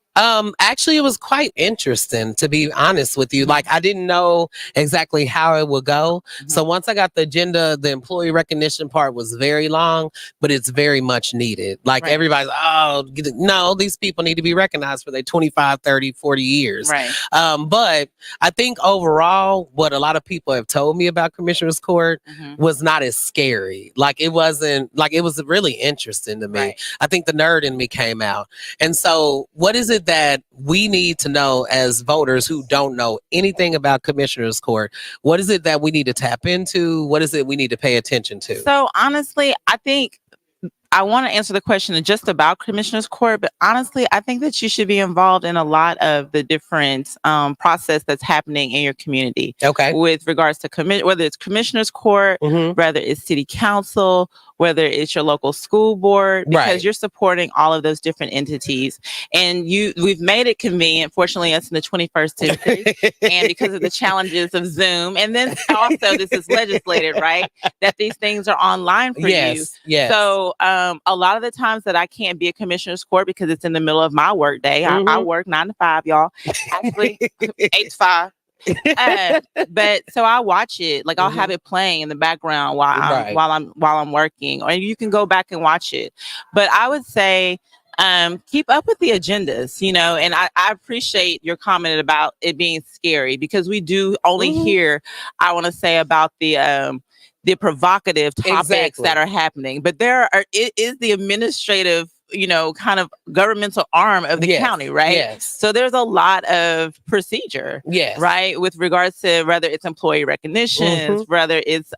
Actually, it was quite interesting, to be honest with you. Like, I didn't know exactly how it would go. So once I got the agenda, the employee recognition part was very long, but it's very much needed. Like, Right. everybody's, oh, no, these people need to be recognized for their 25, 30, 40 years. Right. But I think overall, what a lot of people have told me about Commissioner's Court Mhm. was not as scary. Like, it wasn't, like, it was really interesting to me. Right. I think the nerd in me came out. And so what is it that we need to know as voters who don't know anything about Commissioner's Court? What is it that we need to tap into? What is it we need to pay attention to? So honestly, I think I want to answer the question just about Commissioner's Court, but honestly, I think that you should be involved in a lot of the different process that's happening in your community Okay. with regards to whether it's Commissioner's Court, Mhm. whether it's city council, whether it's your local school board, because Right. you're supporting all of those different entities. And we've made it convenient, fortunately, us in the 21st century, and because of the challenges of Zoom. And then also this is legislated, right? That these things are online for you. Yes. Yes. So a lot of the times that I can't be a Commissioner's Court because it's in the middle of my work day. I Mhm. work 9 to 5, y'all. Actually, 8 to 5. But so I watch it, like I'll have it playing in the background Right. while I'm working, or you can go back and watch it. But I would say keep up with the agendas, and I appreciate your comment about it being scary, because we do only Mhm. hear, I want to say, about the provocative topics Exactly. that are happening, but it is the administrative, kind of governmental arm of the Yes. county, right? Yes. So there's a lot of procedure, Yes. right? With regards to whether it's employee recognitions, whether it's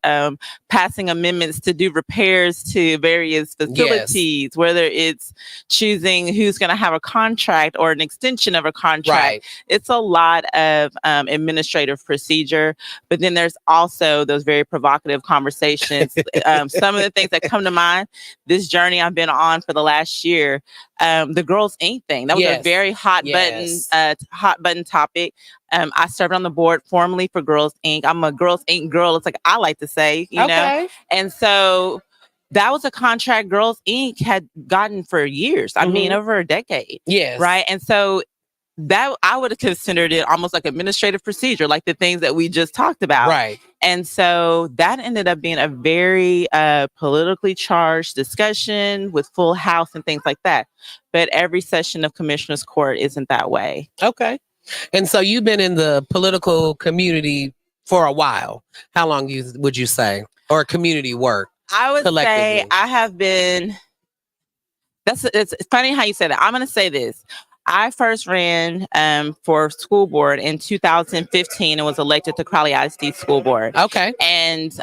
passing amendments to do repairs to various facilities, whether it's choosing who's going to have a contract or an extension of a contract. Right. It's a lot of administrative procedure, but then there's also those very provocative conversations. Some of the things that come to mind, this journey I've been on for the last year, the Girls Inc. thing. That was Yes. a very hot button topic. I served on the board formerly for Girls Inc. I'm a Girls Inc. girl. It's like I like to say, you know. Okay. And so that was a contract Girls Inc. had gotten for years. I mean, over a decade. Yes. Right. And so that I would have considered it almost like administrative procedure, like the things that we just talked about. Right. And so that ended up being a very politically charged discussion with full house and things like that. But every session of Commissioner's Court isn't that way. Okay. And so you've been in the political community for a while. How long would you say? Or community work? I would say Collectively. I have been. It's funny how you said that. I'm going to say this. I first ran for school board in 2015 and was elected to Crowley ISD school board. Okay. And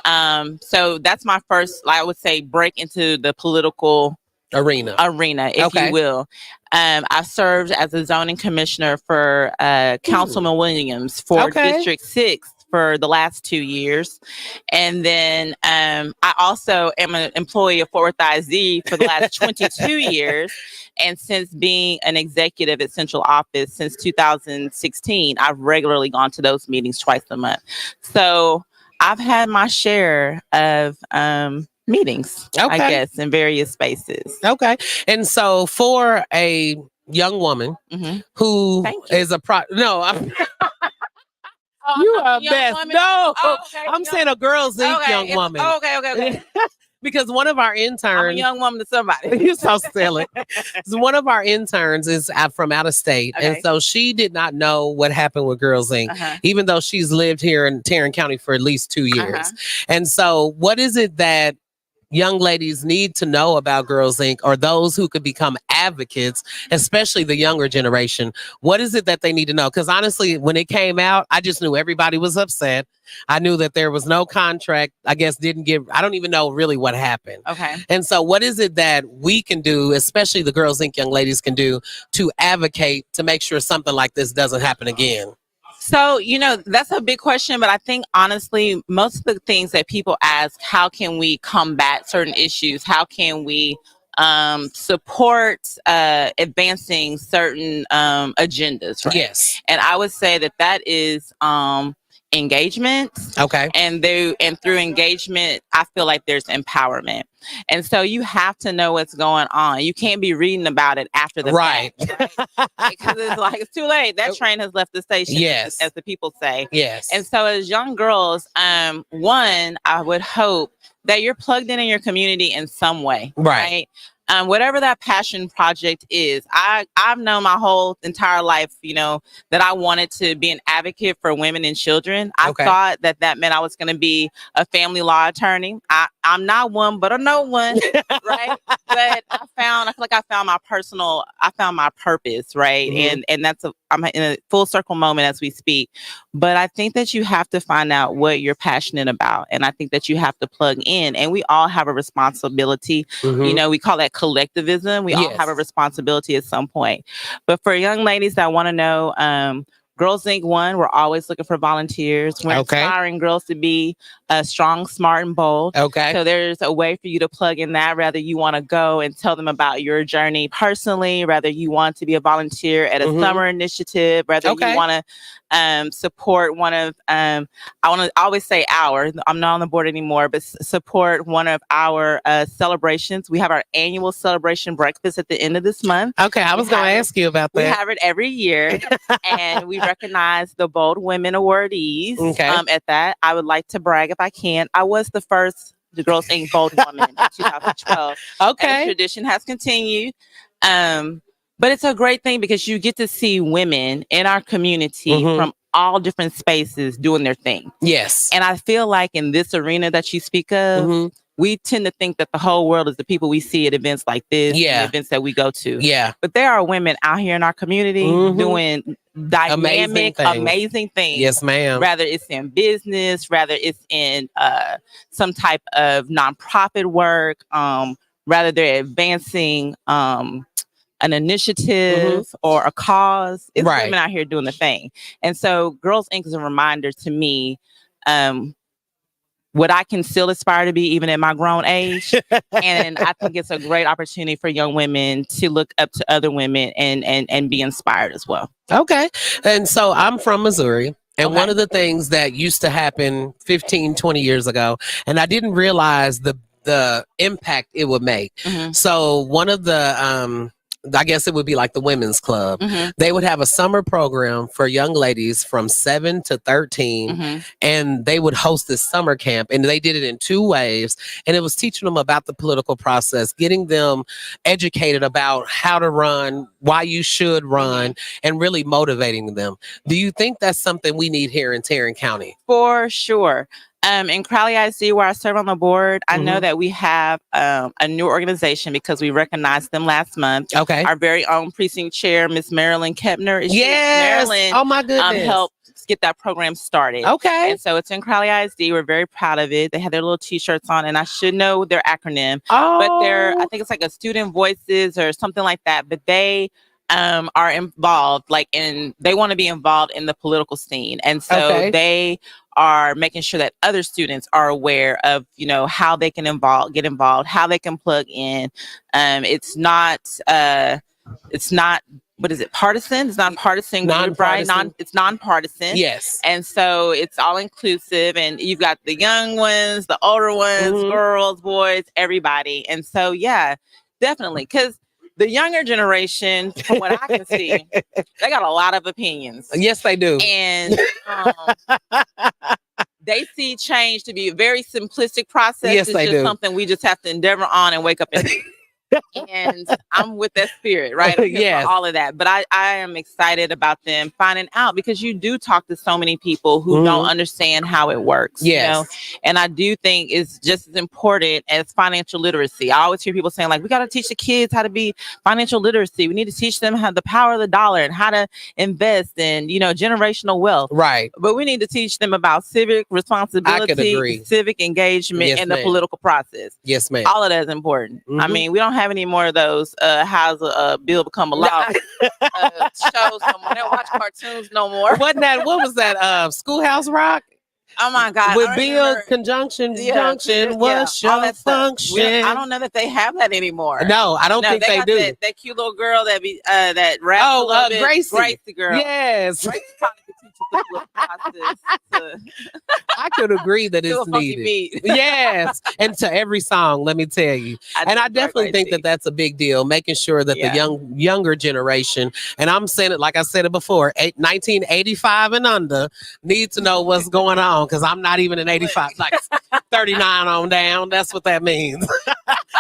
so that's my first, I would say, break into the political arena. if Okay. you will. I served as a zoning commissioner for Councilman Williams for Okay. District 6 for the last 2 years. And then I also am an employee of Fort Worth IZ for the last 22 years. And since being an executive at Central Office since 2016, I've regularly gone to those meetings twice a month. So I've had my share of meetings, I Okay. guess, in various spaces. Okay. And so for a young woman Mhm. who Thank you. is no, I'm Oh, you I'm are a young best. woman. No, Oh, okay, I'm young- saying a Girls Inc. okay, young it's- woman. okay. Because one of our I'm a interns, young woman to somebody. you're so silly. So one of our interns is from out of state. And Okay. so she did not know what happened with Girls Inc., Uh-huh. even though she's lived here in Tarrant County for at least 2 years. Uh-huh. And so what is it that young ladies need to know about Girls Inc., or those who could become advocates, especially the younger generation? What is it that they need to know? Because honestly, when it came out, I just knew everybody was upset. I knew that there was no contract. I guess I don't even know really what happened. Okay. And so what is it that we can do, especially the Girls Inc. young ladies can do, to advocate to make sure something like this doesn't happen again? So, that's a big question, but I think honestly, most of the things that people ask, how can we combat certain issues? How can we support advancing certain agendas, right? Yes. And I would say that is engagement. Okay. And through engagement, I feel like there's empowerment. And so you have to know what's going on. You can't be reading about it after the Right. fact, right? Because it's too late. That train has left the station, Yes. as the people say. Yes. And so as young girls, one, I would hope that you're plugged in your community in some way, Right. Whatever that passion project is. I've known my whole entire life, that I wanted to be an advocate for women and children. I Okay. thought that meant I was going to be a family law attorney. I'm not one, but I know one, right? But I feel like I found my purpose, right? Mhm. And I'm in a full circle moment as we speak. But I think that you have to find out what you're passionate about. And I think that you have to plug in, and we all have a responsibility. Mhm. We call that collectivism. We all Yes. have a responsibility at some point. But for young ladies that want to know, Girls Inc. 1, we're always looking for volunteers. We're Okay. inspiring girls to be strong, smart, and bold. Okay. So there's a way for you to plug in that, whether you want to go and tell them about your journey personally, whether you want to be a volunteer at a Mhm. summer initiative, whether Okay. you want to support one of, I want to always say I'm not on the board anymore, but support one of our celebrations. We have our annual celebration breakfast at the end of this month. Okay. I was We going to have it- ask you about We that. have it every year, and we recognize the bold women awardees. Okay. At that, I would like to brag, if I can. I was the first Girls Inc. Bold Woman in 2012. And the Okay. tradition has continued. But it's a great thing because you get to see women in our community Mhm. from all different spaces doing their thing. Yes. And I feel like in this arena that you speak of, Mhm. we tend to think that the whole world is the people we see at events like this, Yeah. and events that we go to. Yeah. But there are women out here in our community Mhm. doing dynamic, amazing things. Yes, ma'am. Rather it's in business, rather it's in some type of nonprofit work, rather they're advancing an initiative or a cause. It's Right. women out here doing the thing. And so Girls Inc. is a reminder to me what I can still aspire to be even at my grown age. And I think it's a great opportunity for young women to look up to other women and be inspired as well. Okay. And so I'm from Missouri. And Okay. one of the things that used to happen 15, 20 years ago, and I didn't realize the impact it would make. Mhm. So one of the I guess it would be like the women's club. Mhm. They would have a summer program for young ladies from 7 to 13, Mhm. and they would host this summer camp, and they did it in 2 waves, and it was teaching them about the political process, getting them educated about how to run, why you should run, and really motivating them. Do you think that's something we need here in Tarrant County? For sure. In Crowley IC, where I serve on the board, I know Mhm. that we have a new organization because we recognized them last month. Okay. Our very own precinct chair, Miss Marilyn Kepner. Yes. Marilyn Oh my goodness. helped get that program started. Okay. And so it's in Crowley ISD. We're very proud of it. They have their little T-shirts on, and I should know their acronym, but they're, I think it's like a Student Voices or something like that. But they are involved, they want to be involved in the political scene, and so they are making sure that other students are aware of, how they can get involved, how they can plug in. It's not what is it? Partisan? It's not partisan group, right? It's nonpartisan. Yes. And so it's all inclusive, and you've got the young ones, the older ones, girls, boys, everybody. And so, yeah, definitely. Because the younger generation, from what I can see, they got a lot of opinions. Yes, they do. And they see change to be a very simplistic process. Yes, it's they just do. something we just have to endeavor on and wake up and do. And I'm with that spirit, right? I'm here Yes. for all of that. But I am excited about them finding out, because you do talk to so many people who don't understand how it works. Yes. And I do think it's just as important as financial literacy. I always hear people saying, like, we got to teach the kids how to be financial literacy. We need to teach them how the power of the dollar and how to invest in, generational wealth. Right. But we need to teach them about civic responsibility, agree. civic engagement, Yes, and the ma'am. political process. Yes, ma'am. All of that is important. I mean, we don't have any more of those how's a bill become a law shows no more. They don't watch cartoons no more. What was that? Schoolhouse Rock? Oh my God. With Bill Conjunction Junction. What's all your that stuff. function? I don't know that they have that anymore. No, I don't think they got do. That cute little girl that raps a little bit. Gracie girl. Yes. Gracie probably could teach you the little process I could agree that to it's a funky needed. beat. Yes. And to every song, let me tell you. And I definitely think that that's a big deal, making sure that the younger generation, and I'm saying it like I said it before, 1985 and under need to know what's going on, because I'm not even an 85, like 39 on down. That's what that means.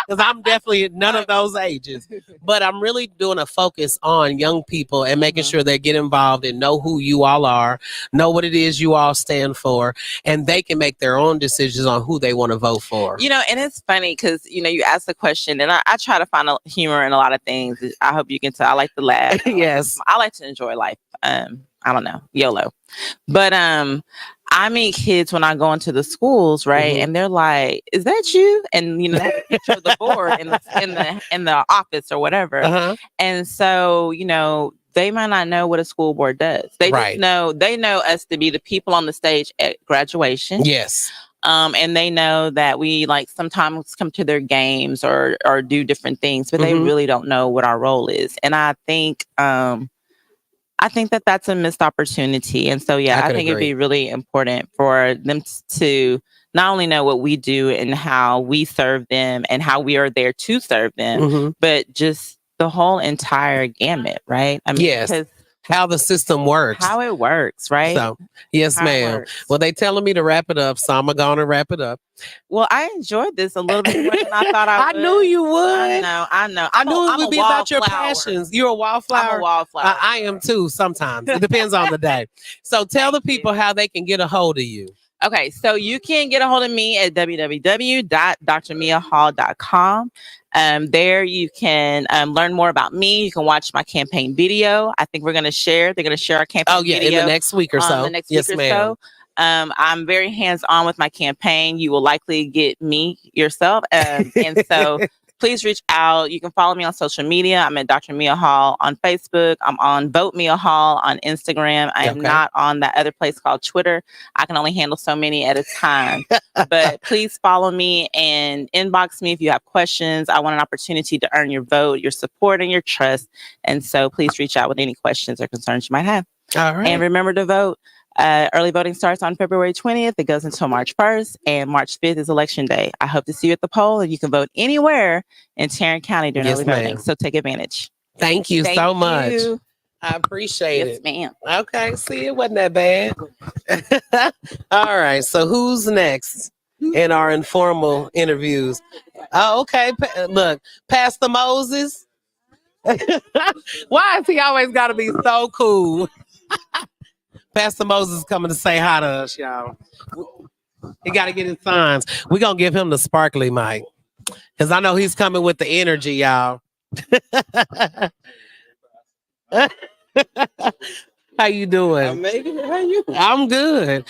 Because I'm definitely none of those ages. But I'm really doing a focus on young people and making sure they get involved and know who you all are, know what it is you all stand for, and they can make their own decisions on who they want to vote for. And it's funny because, you ask the question, and I try to find humor in a lot of things. I hope you can tell. I like to laugh. Yes. I like to enjoy life. I don't know, YOLO. But I meet kids when I go into the schools, right? And they're like, "Is that you?" And they have a picture of the board in the office or whatever. And so, they might not know what a school board does. They just know us to be the people on the stage at graduation. Yes. And they know that we sometimes come to their games or do different things, but they really don't know what our role is. And I think that that's a missed opportunity. And so, I think it'd be really important for them to not only know what we do and how we serve them and how we are there to serve them, but just the whole entire gamut, right? I mean, yes. How the system works. How it works, right? So, yes, ma'am. Well, they telling me to wrap it up, so I'm going to wrap it up. Well, I enjoyed this a little bit more than I thought I would. I knew you would. I know. I knew it would be about your passions. You're a wallflower. I'm a wallflower. I am too, sometimes. It depends on the day. So tell the people how they can get a hold of you. Okay, so you can get a hold of me at www.drmiahall.com. There you can learn more about me. You can watch my campaign video. I think they're going to share our campaign video. In the next week or so. The next week or so. I'm very hands-on with my campaign. You will likely get me yourself. And so please reach out. You can follow me on social media. I'm at Dr. Mia Hall on Facebook. I'm on Vote Mia Hall on Instagram. I am not on that other place called Twitter. I can only handle so many at a time. But please follow me and inbox me if you have questions. I want an opportunity to earn your vote, your support, and your trust. And so please reach out with any questions or concerns you might have. All right. And remember to vote. Early voting starts on February 20th. It goes until March 1st, and March 5th is election day. I hope to see you at the poll, and you can vote anywhere in Tarrant County during early voting. So take advantage. Thank you so much. I appreciate it. Yes, ma'am. Okay, see, it wasn't that bad. All right, so who's next in our informal interviews? Oh, okay. Look, Pastor Moses. Why has he always got to be so cool? Pastor Moses coming to say hi to us, y'all. He got to get his signs. We're going to give him the sparkly mic because I know he's coming with the energy, y'all. How you doing? How you? I'm good.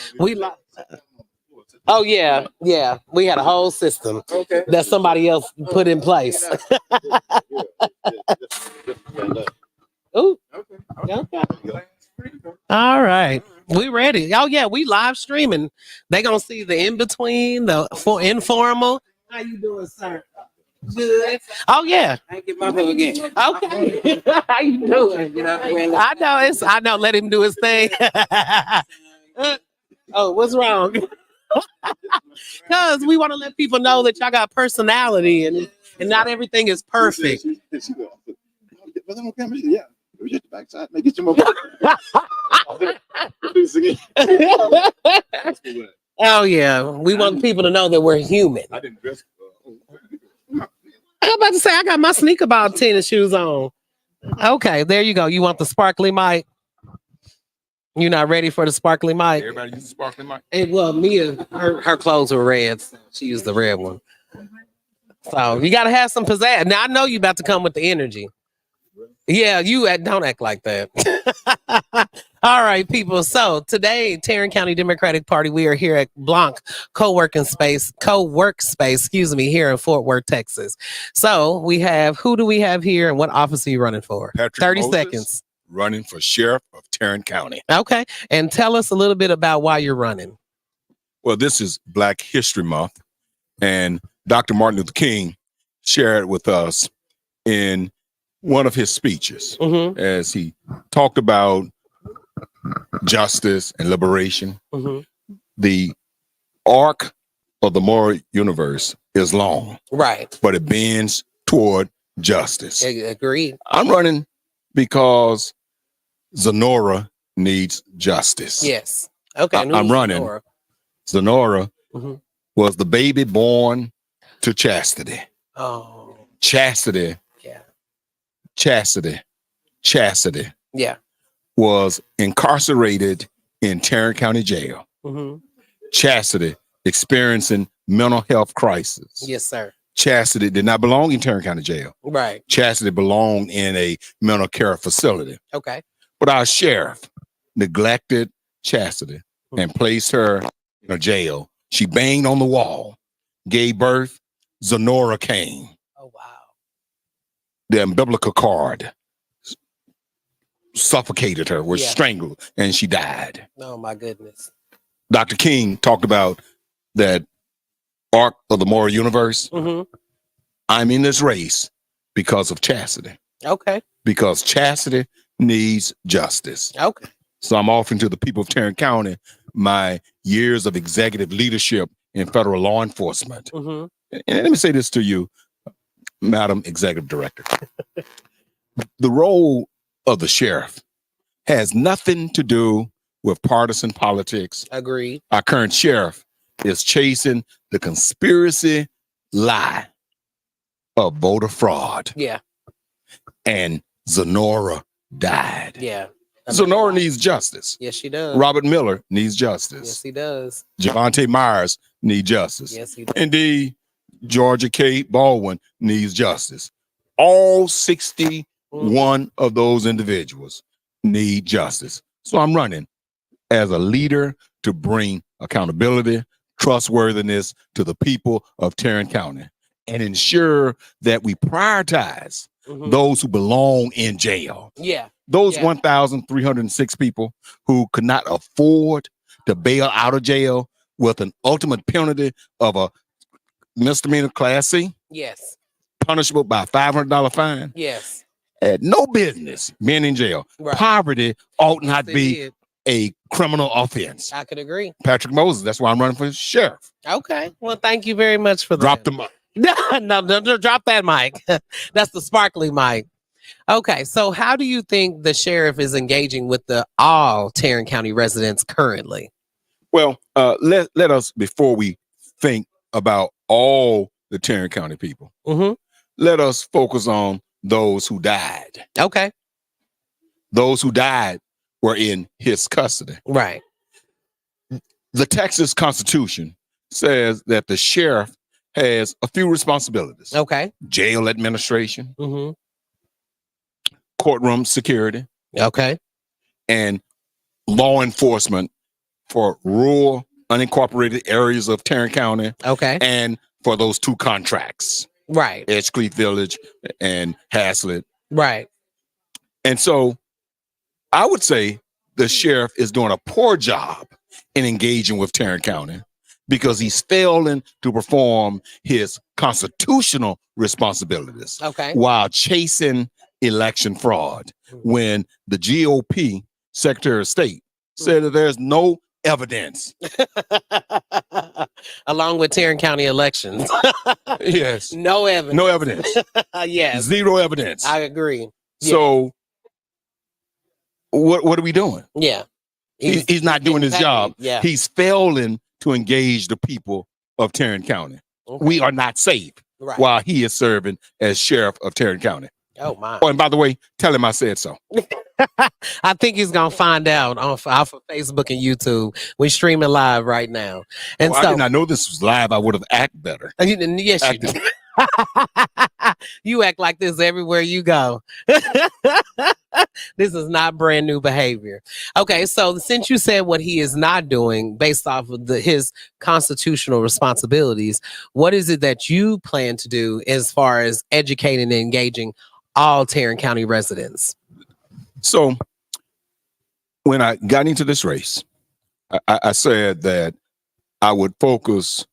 Oh yeah, yeah. We had a whole system Okay. that somebody else put in place. Ooh, okay. All right, we ready. Oh yeah, we live streaming. They gonna see the in between, the for informal. How you doing, sir? Good. Oh yeah. I get my hug again. Okay. How you doing? I know it's. I know. Let him do his thing. Oh, what's wrong? Because we want to let people know that y'all got personality and not everything is perfect. Yeah. Just the backside. Make it more. Oh yeah, we want people to know that we're human. I didn't dress. I'm about to say I got my sneaker ball tennis shoes on. Okay, there you go. You want the sparkly mic? You're not ready for the sparkly mic? Everybody uses sparkling mic. And well, Mia, her clothes were red. So she used the red one. So you got to have some pizzazz. Now I know you about to come with the energy. Yeah, don't act like that. All right, people. So today, Tarrant County Democratic Party, we are here at Blanc co-work space, here in Fort Worth, Texas. So who do we have here and what office are you running for? Patrick 30 Moses, seconds. running for sheriff of Tarrant County. Okay. And tell us a little bit about why you're running. Well, this is Black History Month, and Dr. Martin Luther King shared with us in one of his speeches Mm-hmm. as he talked about justice and liberation. Mm-hmm. The arc of the moral universe is long, Right. but it bends toward justice. Agreed. I'm running because Zenora needs justice. Yes. Okay. I'm running. Nora. Zenora Mhm. was the baby born to chastity. Oh, Chastity, yeah. chastity, chastity Yeah. was incarcerated in Tarrant County Jail. Mm-hmm. Chastity experiencing mental health crisis. Yes, sir. Chastity did not belong in Tarrant County Jail. Right. Chastity belonged in a mental care facility. Okay. But our sheriff neglected Chastity and placed her in a jail. She banged on the wall, gave birth. Zenora came. Oh, wow. The umbilical cord suffocated her, was Yeah. strangled, and she died. Oh, my goodness. Dr. King talked about that arc of the moral universe. Mm-hmm. I'm in this race because of chastity, Okay. because chastity needs justice. Okay. So I'm offering to the people of Tarrant County my years of executive leadership in federal law enforcement. Mm-hmm. And let me say this to you, Madam Executive Director. The role of the sheriff has nothing to do with partisan politics. Agreed. Our current sheriff is chasing the conspiracy lie of voter fraud. Yeah. And Zenora died. Yeah. Zenora needs justice. Yes, she does. Robert Miller needs Yes, justice. he does. Javante Myers needs justice. Yes, he does. Indeed, Georgia K. Baldwin needs justice. All 61 of those individuals need justice. So I'm running as a leader to bring accountability, trustworthiness to the people of Tarrant County and ensure that we prioritize Mhm. those who belong in jail. Yeah. Those Yeah. 1,306 people who could not afford to bail out of jail with an ultimate penalty of a misdemeanor class C, Yes. punishable by a $500 fine, Yes. had no business being in jail. Right. Poverty ought not They be did. a criminal offense. I could agree. Patrick Moses, that's why I'm running for sheriff. Okay. Well, thank you very much for Drop that. the mic. No, drop that mic. That's the sparkly mic. Okay, so how do you think the sheriff is engaging with all Tarrant County residents currently? Well, let us, before we think about all the Tarrant County people, Mm-hmm. let us focus on those who died. Okay. Those who died were in his custody. Right. The Texas Constitution says that the sheriff has a few responsibilities: Okay. jail administration, Mm-hmm. courtroom security, Okay. and law enforcement for rural unincorporated areas of Tarrant County Okay. and for those 2 contracts, Right. Edgecliff Village and Hazlitt. Right. And so I would say the sheriff is doing a poor job in engaging with Tarrant County because he's failing to perform his constitutional responsibilities Okay. while chasing election fraud when the GOP Secretary of State said that there's no evidence. Along with Tarrant County elections. Yes. No evidence. No evidence. Yes. Zero evidence. I agree. So what are we doing? Yeah. He's not doing his getting job. paid. Yeah. He's failing to engage the people of Tarrant County. Okay. We are not safe Right. while he is serving as sheriff of Tarrant County. Oh my. Oh, and by the way, tell him I said so. I think he's gonna find out off of Facebook and YouTube. We're streaming live right now. And Oh, I so did not know this was live. I would have acted better. yes, you Acted. do. You act like this everywhere you go. This is not brand new behavior. Okay, so since you said what he is not doing based off of his constitutional responsibilities, what is it that you plan to do as far as educating and engaging all Tarrant County residents? So when I got into this race, I said that I would focus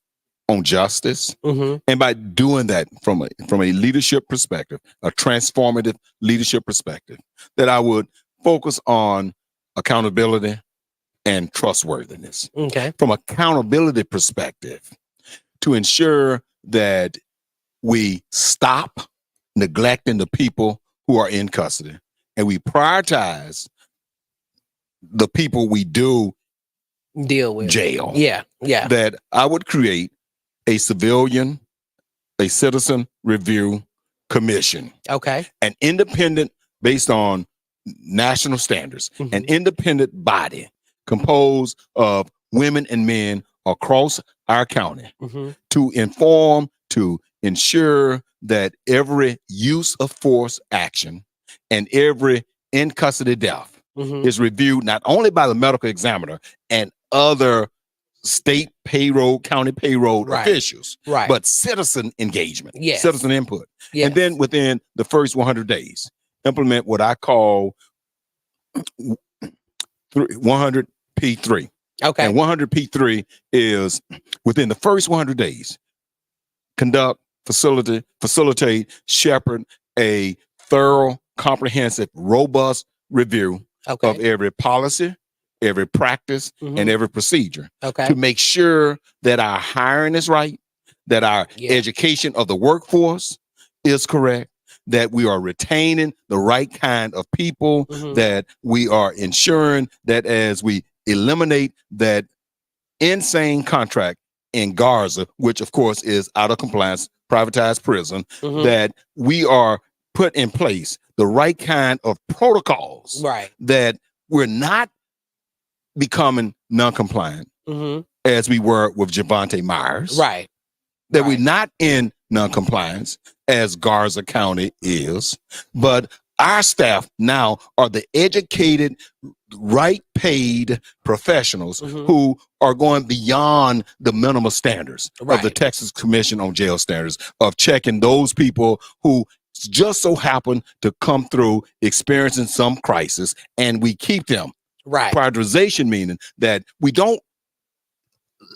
on justice. Mm-hmm. And by doing that from a leadership perspective, a transformative leadership perspective, that I would focus on accountability and trustworthiness. Okay. From accountability perspective, to ensure that we stop neglecting the people who are in custody and we prioritize the people we do Deal with. jail. Yeah. Yeah. That I would create a citizen review commission, Okay. an independent based on national standards, Mhm. an independent body composed of women and men across our county Mm-hmm. to inform, to ensure that every use of force action and every in custody death Mm-hmm. is reviewed not only by the medical examiner and other state payroll, county payroll Right. officials, Right. but citizen engagement, Yes. citizen input. Yes. And then within the first 100 days, implement what I call 100P3. Okay. And 100P3 is within the first 100 days, conduct, facilitate, shepherd a thorough, comprehensive, robust review Okay. of every policy, every practice, Mhm. and every procedure Okay. to make sure that our hiring is right, that our Yeah. education of the workforce is correct, that we are retaining the right kind of people, Mhm. that we are ensuring that as we eliminate that insane contract in Garza, which of course is out of compliance, privatized prison, Mhm. that we are put in place the right kind of protocols, Right. that we're not becoming non-compliant Mm-hmm. as we were with Javante Myers, Right. that right. we're not in non-compliance as Garza County is, but our staff now are the educated, right paid professionals Mhm. who are going beyond the minimum standards of the Right. Texas Commission on Jail Standards, of checking those people who just so happen to come through experiencing some crisis, and we keep them. Right. Prioritization meaning that we don't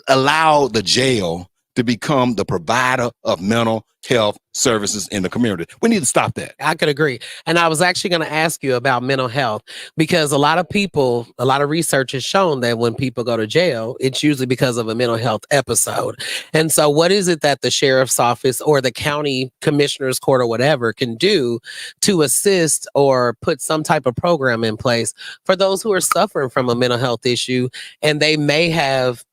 allow the jail to become the provider of mental health services in the community. We need to stop that. I could agree. And I was actually going to ask you about mental health because a lot of research has shown that when people go to jail, it's usually because of a mental health episode. And so what is it that the sheriff's office or the county commissioner's court or whatever can do to assist or put some type of program in place for those who are suffering from a mental health issue and they may have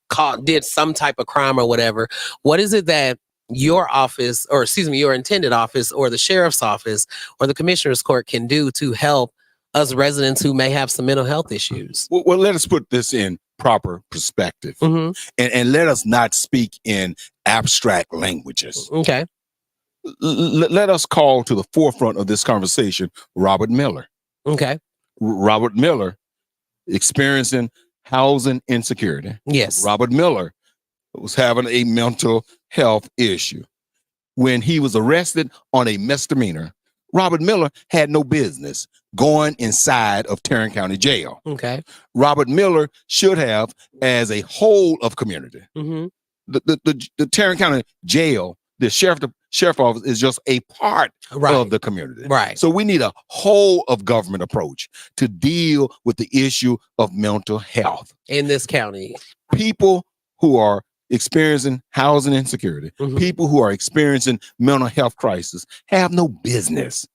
did some type of crime or whatever? What is it that your office, or excuse me, your intended office or the sheriff's office or the commissioner's court can do to help us residents who may have some mental health issues? Well, let us put this in proper perspective, Mm-hmm. and let us not speak in abstract languages. Okay. Let us call to the forefront of this conversation Robert Miller. Okay. Robert Miller experiencing housing insecurity. Yes. Robert Miller was having a mental health issue. When he was arrested on a misdemeanor, Robert Miller had no business going inside of Tarrant County Jail. Okay. Robert Miller should have, as a whole of community, Mm-hmm. the Tarrant County Jail, the sheriff office is just a part Right. of the community. Right. So we need a whole of government approach to deal with the issue of mental health. In this county. People who are experiencing housing insecurity, Mhm. people who are experiencing mental health crisis have no business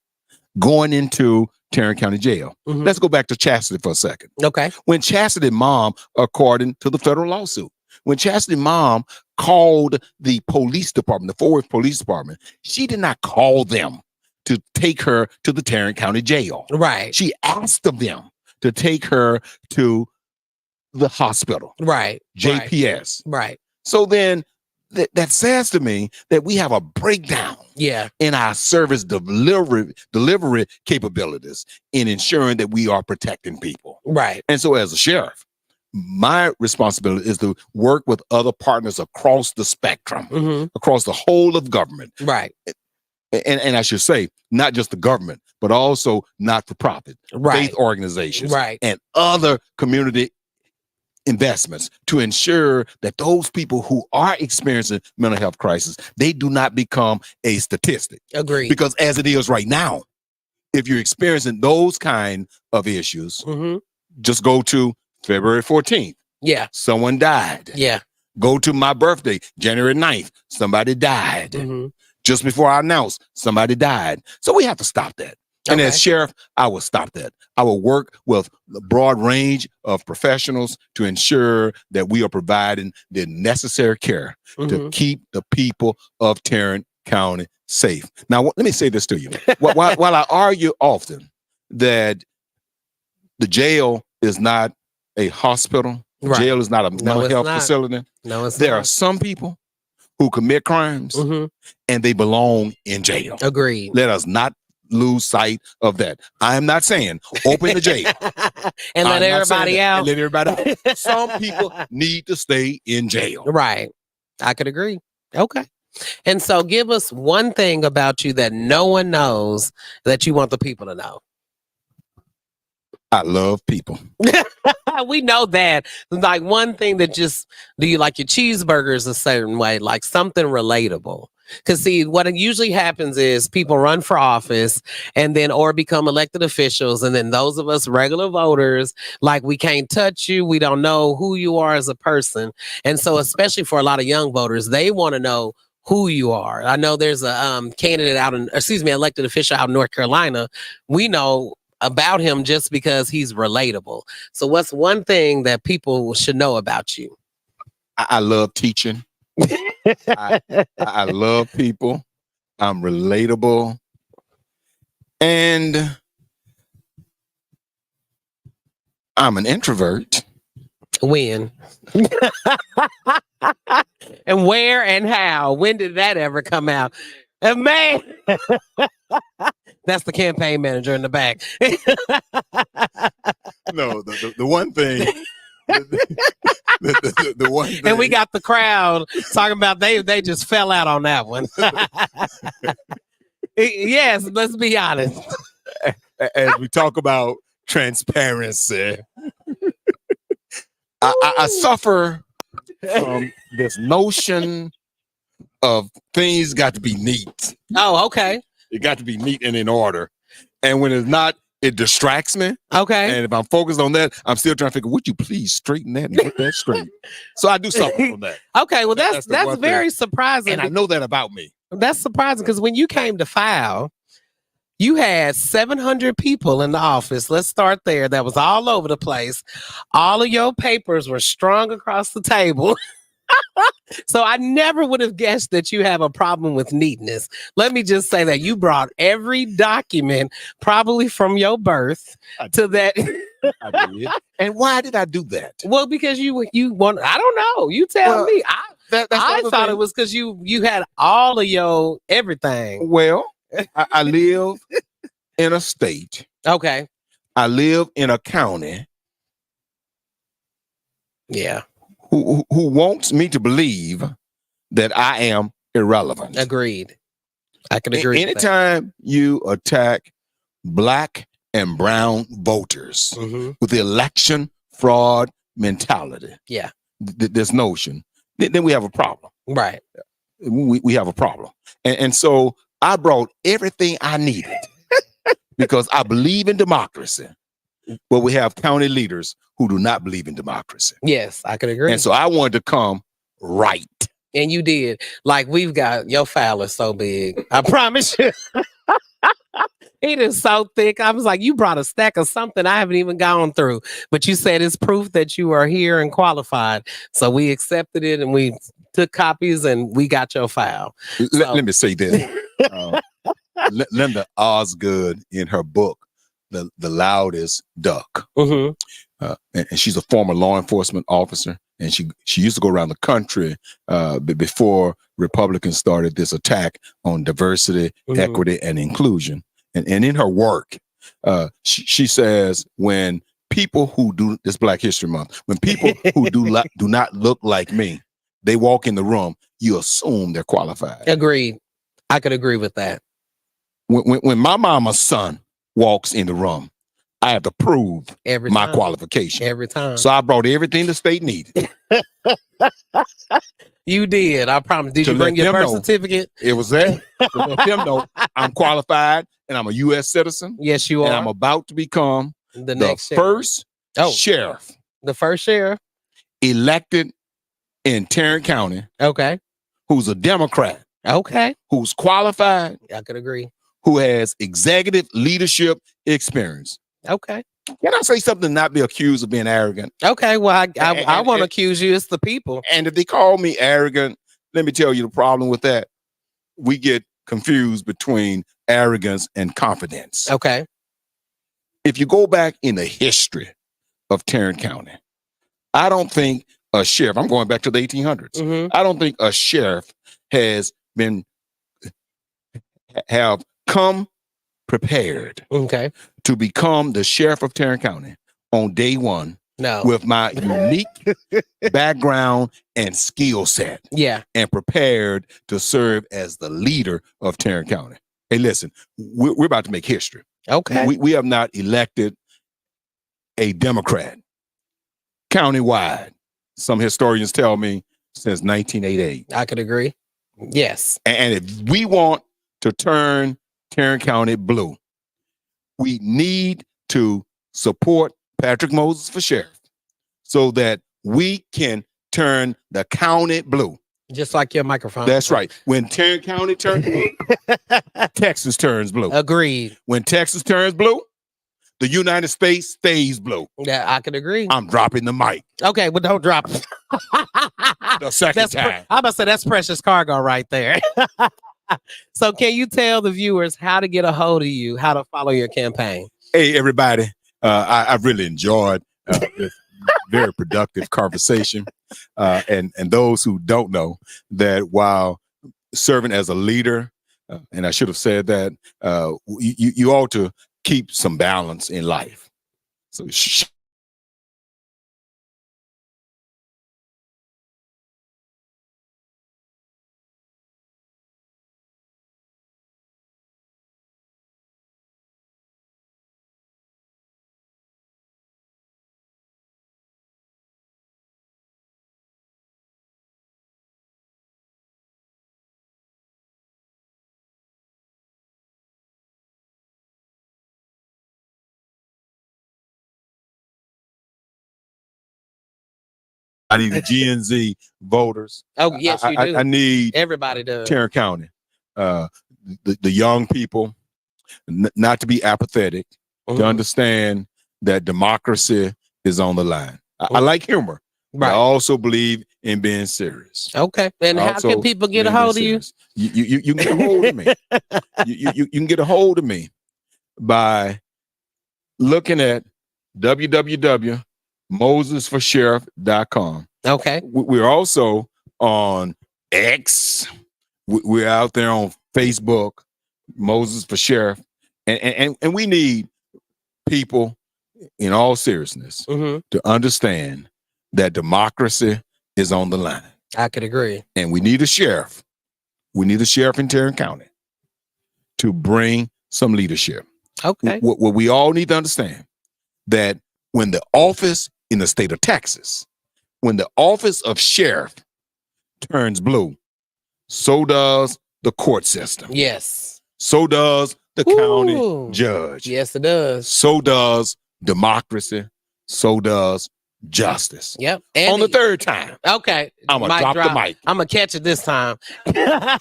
going into Tarrant County Jail. Mhm. Let's go back to Chastity for a second. Okay. When Chastity mom, according to the federal lawsuit, when Chastity mom called the police department, the Fort Worth Police Department, she did not call them to take her to the Tarrant County Jail. Right. She asked of them to take her to the hospital, Right. JPS. Right. So then that says to me that we have a breakdown Yeah. in our service delivery capabilities in ensuring that we are protecting people. Right. And so as a sheriff, my responsibility is to work with other partners across the spectrum, Mm-hmm. across the whole of government. Right. And I should say, not just the government, but also not-for-profit, Right. faith organizations, Right. and other community investments to ensure that those people who are experiencing mental health crisis, they do not become a statistic. Agreed. Because as it is right now, if you're experiencing those kind of issues, Mm-hmm. just go to February 14th, Yeah. someone died. Yeah. Go to my birthday, January 9th, somebody died. Mm-hmm. Just before I announced, somebody died. So we have to stop that. And Okay. as sheriff, I will stop that. I will work with a broad range of professionals to ensure that we are providing the necessary care Mhm. to keep the people of Tarrant County safe. Now, let me say this to you. While I argue often that the jail is not a hospital, Right. jail is not a mental it's health not. facility, No, it's there are not. some people who commit crimes Mhm. and they belong in jail. Agreed. Let us not lose sight of that. I am not saying open the jail. And let I'm not saying everybody that. out. And let everybody out. Some people need to stay in jail. Right. I could agree. Okay. And so give us one thing about you that no one knows that you want the people to know. I love people. We know that. Like one thing that just, do you like your cheeseburgers a certain way? Like something relatable. Because see, what usually happens is people run for office and then or become elected officials. And then those of us regular voters, like we can't touch you. We don't know who you are as a person. And so especially for a lot of young voters, they want to know who you are. I know there's a candidate elected official out in North Carolina. We know about him just because he's relatable. So what's one thing that people should know about you? I love teaching. I love people. I'm relatable. And I'm an introvert. When? And where and how? When did that ever come out? And man, that's the campaign manager in the back. No, the one thing. The one thing. And we got the crowd talking about they just fell out on that one. Yes, let's be honest. As we talk about transparency, I suffer from this notion of things got to be neat. Oh, okay. It got to be neat and in order. And when it's not, it distracts me. Okay. And if I'm focused on that, I'm still trying to figure, would you please straighten that and get that straight? So I do something from that. Okay, well That's the that's one very thing. surprising. And I know that about me. That's surprising because when you came to file, you had 700 people in the office. Let's start there. That was all over the place. All of your papers were strung across the table. So I never would have guessed that you have a problem with neatness. Let me just say that you brought every document, probably from your birth, to that. I did. And why did I do that? Well, because you want. I don't know. You tell Well, me. That's the I other thought thing. it was because you had all of your everything. Well, I live in a state. Okay. I live in a county Yeah. who wants me to believe that I am irrelevant. Agreed. I can agree. with that. Anytime you attack black and brown voters Mhm. with the election fraud mentality, Yeah. this notion, then we have a problem. Right. We have a problem. And so I brought everything I needed because I believe in democracy, but we have county leaders who do not believe in democracy. Yes, I can agree. And so I wanted to come right. And you did. Like, we've got your file is so big. I promise you. It is so thick. I was like, you brought a stack of something I haven't even gone through. But you said it's proof that you are here and qualified. So we accepted it and we took copies and we got your file. Let me say this. Linda Osgood, in her book, The Loudest Duck, Mm-hmm. and she's a former law enforcement officer, and she used to go around the country before Republicans started this attack on diversity, Mhm. equity, and inclusion. And in her work, she says when people who do this Black History Month, when people who do not look like me, they walk in the room, you assume they're qualified. Agreed. I could agree with that. When my mama's son walks in the room, I have to prove Every my time. qualification. Every time. So I brought everything the state needed. You did. I promise. Did To you bring let your them birth know. certificate? It was there to let them know I'm qualified and I'm a U.S. citizen Yes, you and are. I'm about to become the the next sheriff. first sheriff The first sheriff. elected in Tarrant County Okay. who's a Democrat, Okay. who's qualified, I could agree. who has executive leadership experience. Okay. Can I say something and not be accused of being arrogant? Okay. Well, I And- won't and- accuse you. It's the people. And if they call me arrogant, let me tell you the problem with that. We get confused between arrogance and confidence. Okay. If you go back in the history of Tarrant County, I don't think a sheriff, I'm going back to the 1800s. Mm-hmm. I don't think a sheriff have come prepared Okay. to become the sheriff of Tarrant County on day one No. with my unique background and skill set, Yeah. and prepared to serve as the leader of Tarrant County. Hey, listen, we're about to make history. Okay. We have not elected a Democrat countywide. Some historians tell me since 1988. I could agree. Yes. And if we want to turn Tarrant County blue, we need to support Patrick Moses for sheriff so that we can turn the county blue. Just like your microphone. That's right. When Tarrant County turns blue, Texas turns blue. Agreed. When Texas turns blue, the United States stays blue. Yeah, I could agree. I'm dropping the mic Okay, but don't drop it. the second That's time. I'm about to say that's precious cargo right there. So can you tell the viewers how to get a hold of you, how to follow your campaign? Hey, everybody. I've really enjoyed this very productive conversation. And those who don't know that while serving as a leader, and I should have said that, you ought to keep some balance in life. So I need the Gen Z voters. Oh, yes, you do. I need Everybody does. Tarrant County, the young people, not to be apathetic, to Mhm. understand that democracy is on the line. I like humor. But I Right. also believe in being serious. Okay. And how Also can people get a being hold of you? serious. You can get a hold of me. You can get a hold of me by looking at www.mosesforsheriff.com. Okay. We're also on X. We're out there on Facebook, Moses for Sheriff. And we need people, in all seriousness, Mm-hmm. to understand that democracy is on the line. I could agree. And we need a sheriff. We need a sheriff in Tarrant County to bring some leadership. Okay. What we all need to understand, that when the office in the state of Texas, when the office of sheriff turns blue, so does the court system. Yes. So does the county Ooh. judge. Yes, it does. So does democracy. So does justice. Yep. On the third time, Okay. I'm going to drop the mic. I'm going to catch it this time.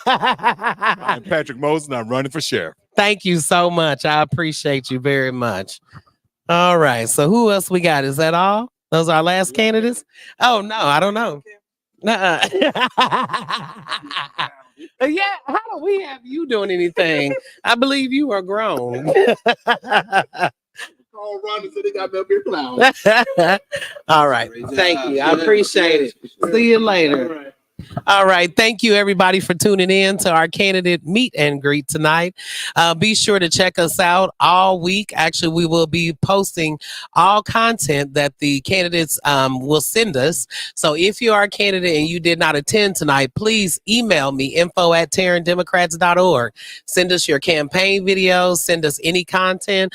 I'm Patrick Moses, and I'm running for sheriff. Thank you so much. I appreciate you very much. All right. So who else we got? Is that all? Those are our last candidates? Oh, no, I don't know. Nuh-uh. Yeah, how do we have you doing anything? I believe you are grown. All right. Thank you. I appreciate it. See you later. All right. Thank you, everybody, for tuning in to our candidate meet and greet tonight. Be sure to check us out all week. Actually, we will be posting all content that the candidates will send us. So if you are a candidate and you did not attend tonight, please email me, info@TarrantDemocrats.org. Send us your campaign videos. Send us any content.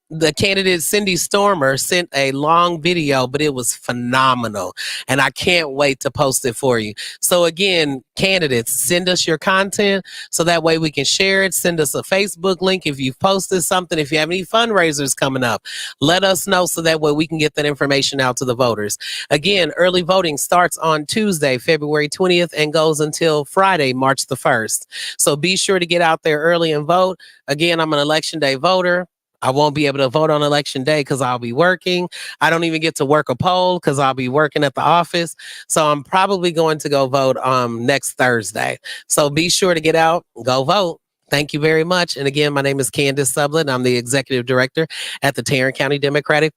The candidate Cindy Stormer sent a long video, but it was phenomenal. And I can't wait to post it for you. So again, candidates, send us your content so that way we can share it. Send us a Facebook link if you've posted something. If you have any fundraisers coming up, let us know so that way we can get that information out to the voters. Again, early voting starts on Tuesday, February 20th and goes until Friday, March the 1st. So be sure to get out there early and vote. Again, I'm an election day voter. I won't be able to vote on election day because I'll be working. I don't even get to work a poll because I'll be working at the office. So I'm probably going to go vote next Thursday. So be sure to get out, go vote. Thank you very much. And again, my name is Candace Sublett. I'm the executive director at the Tarrant County Democratic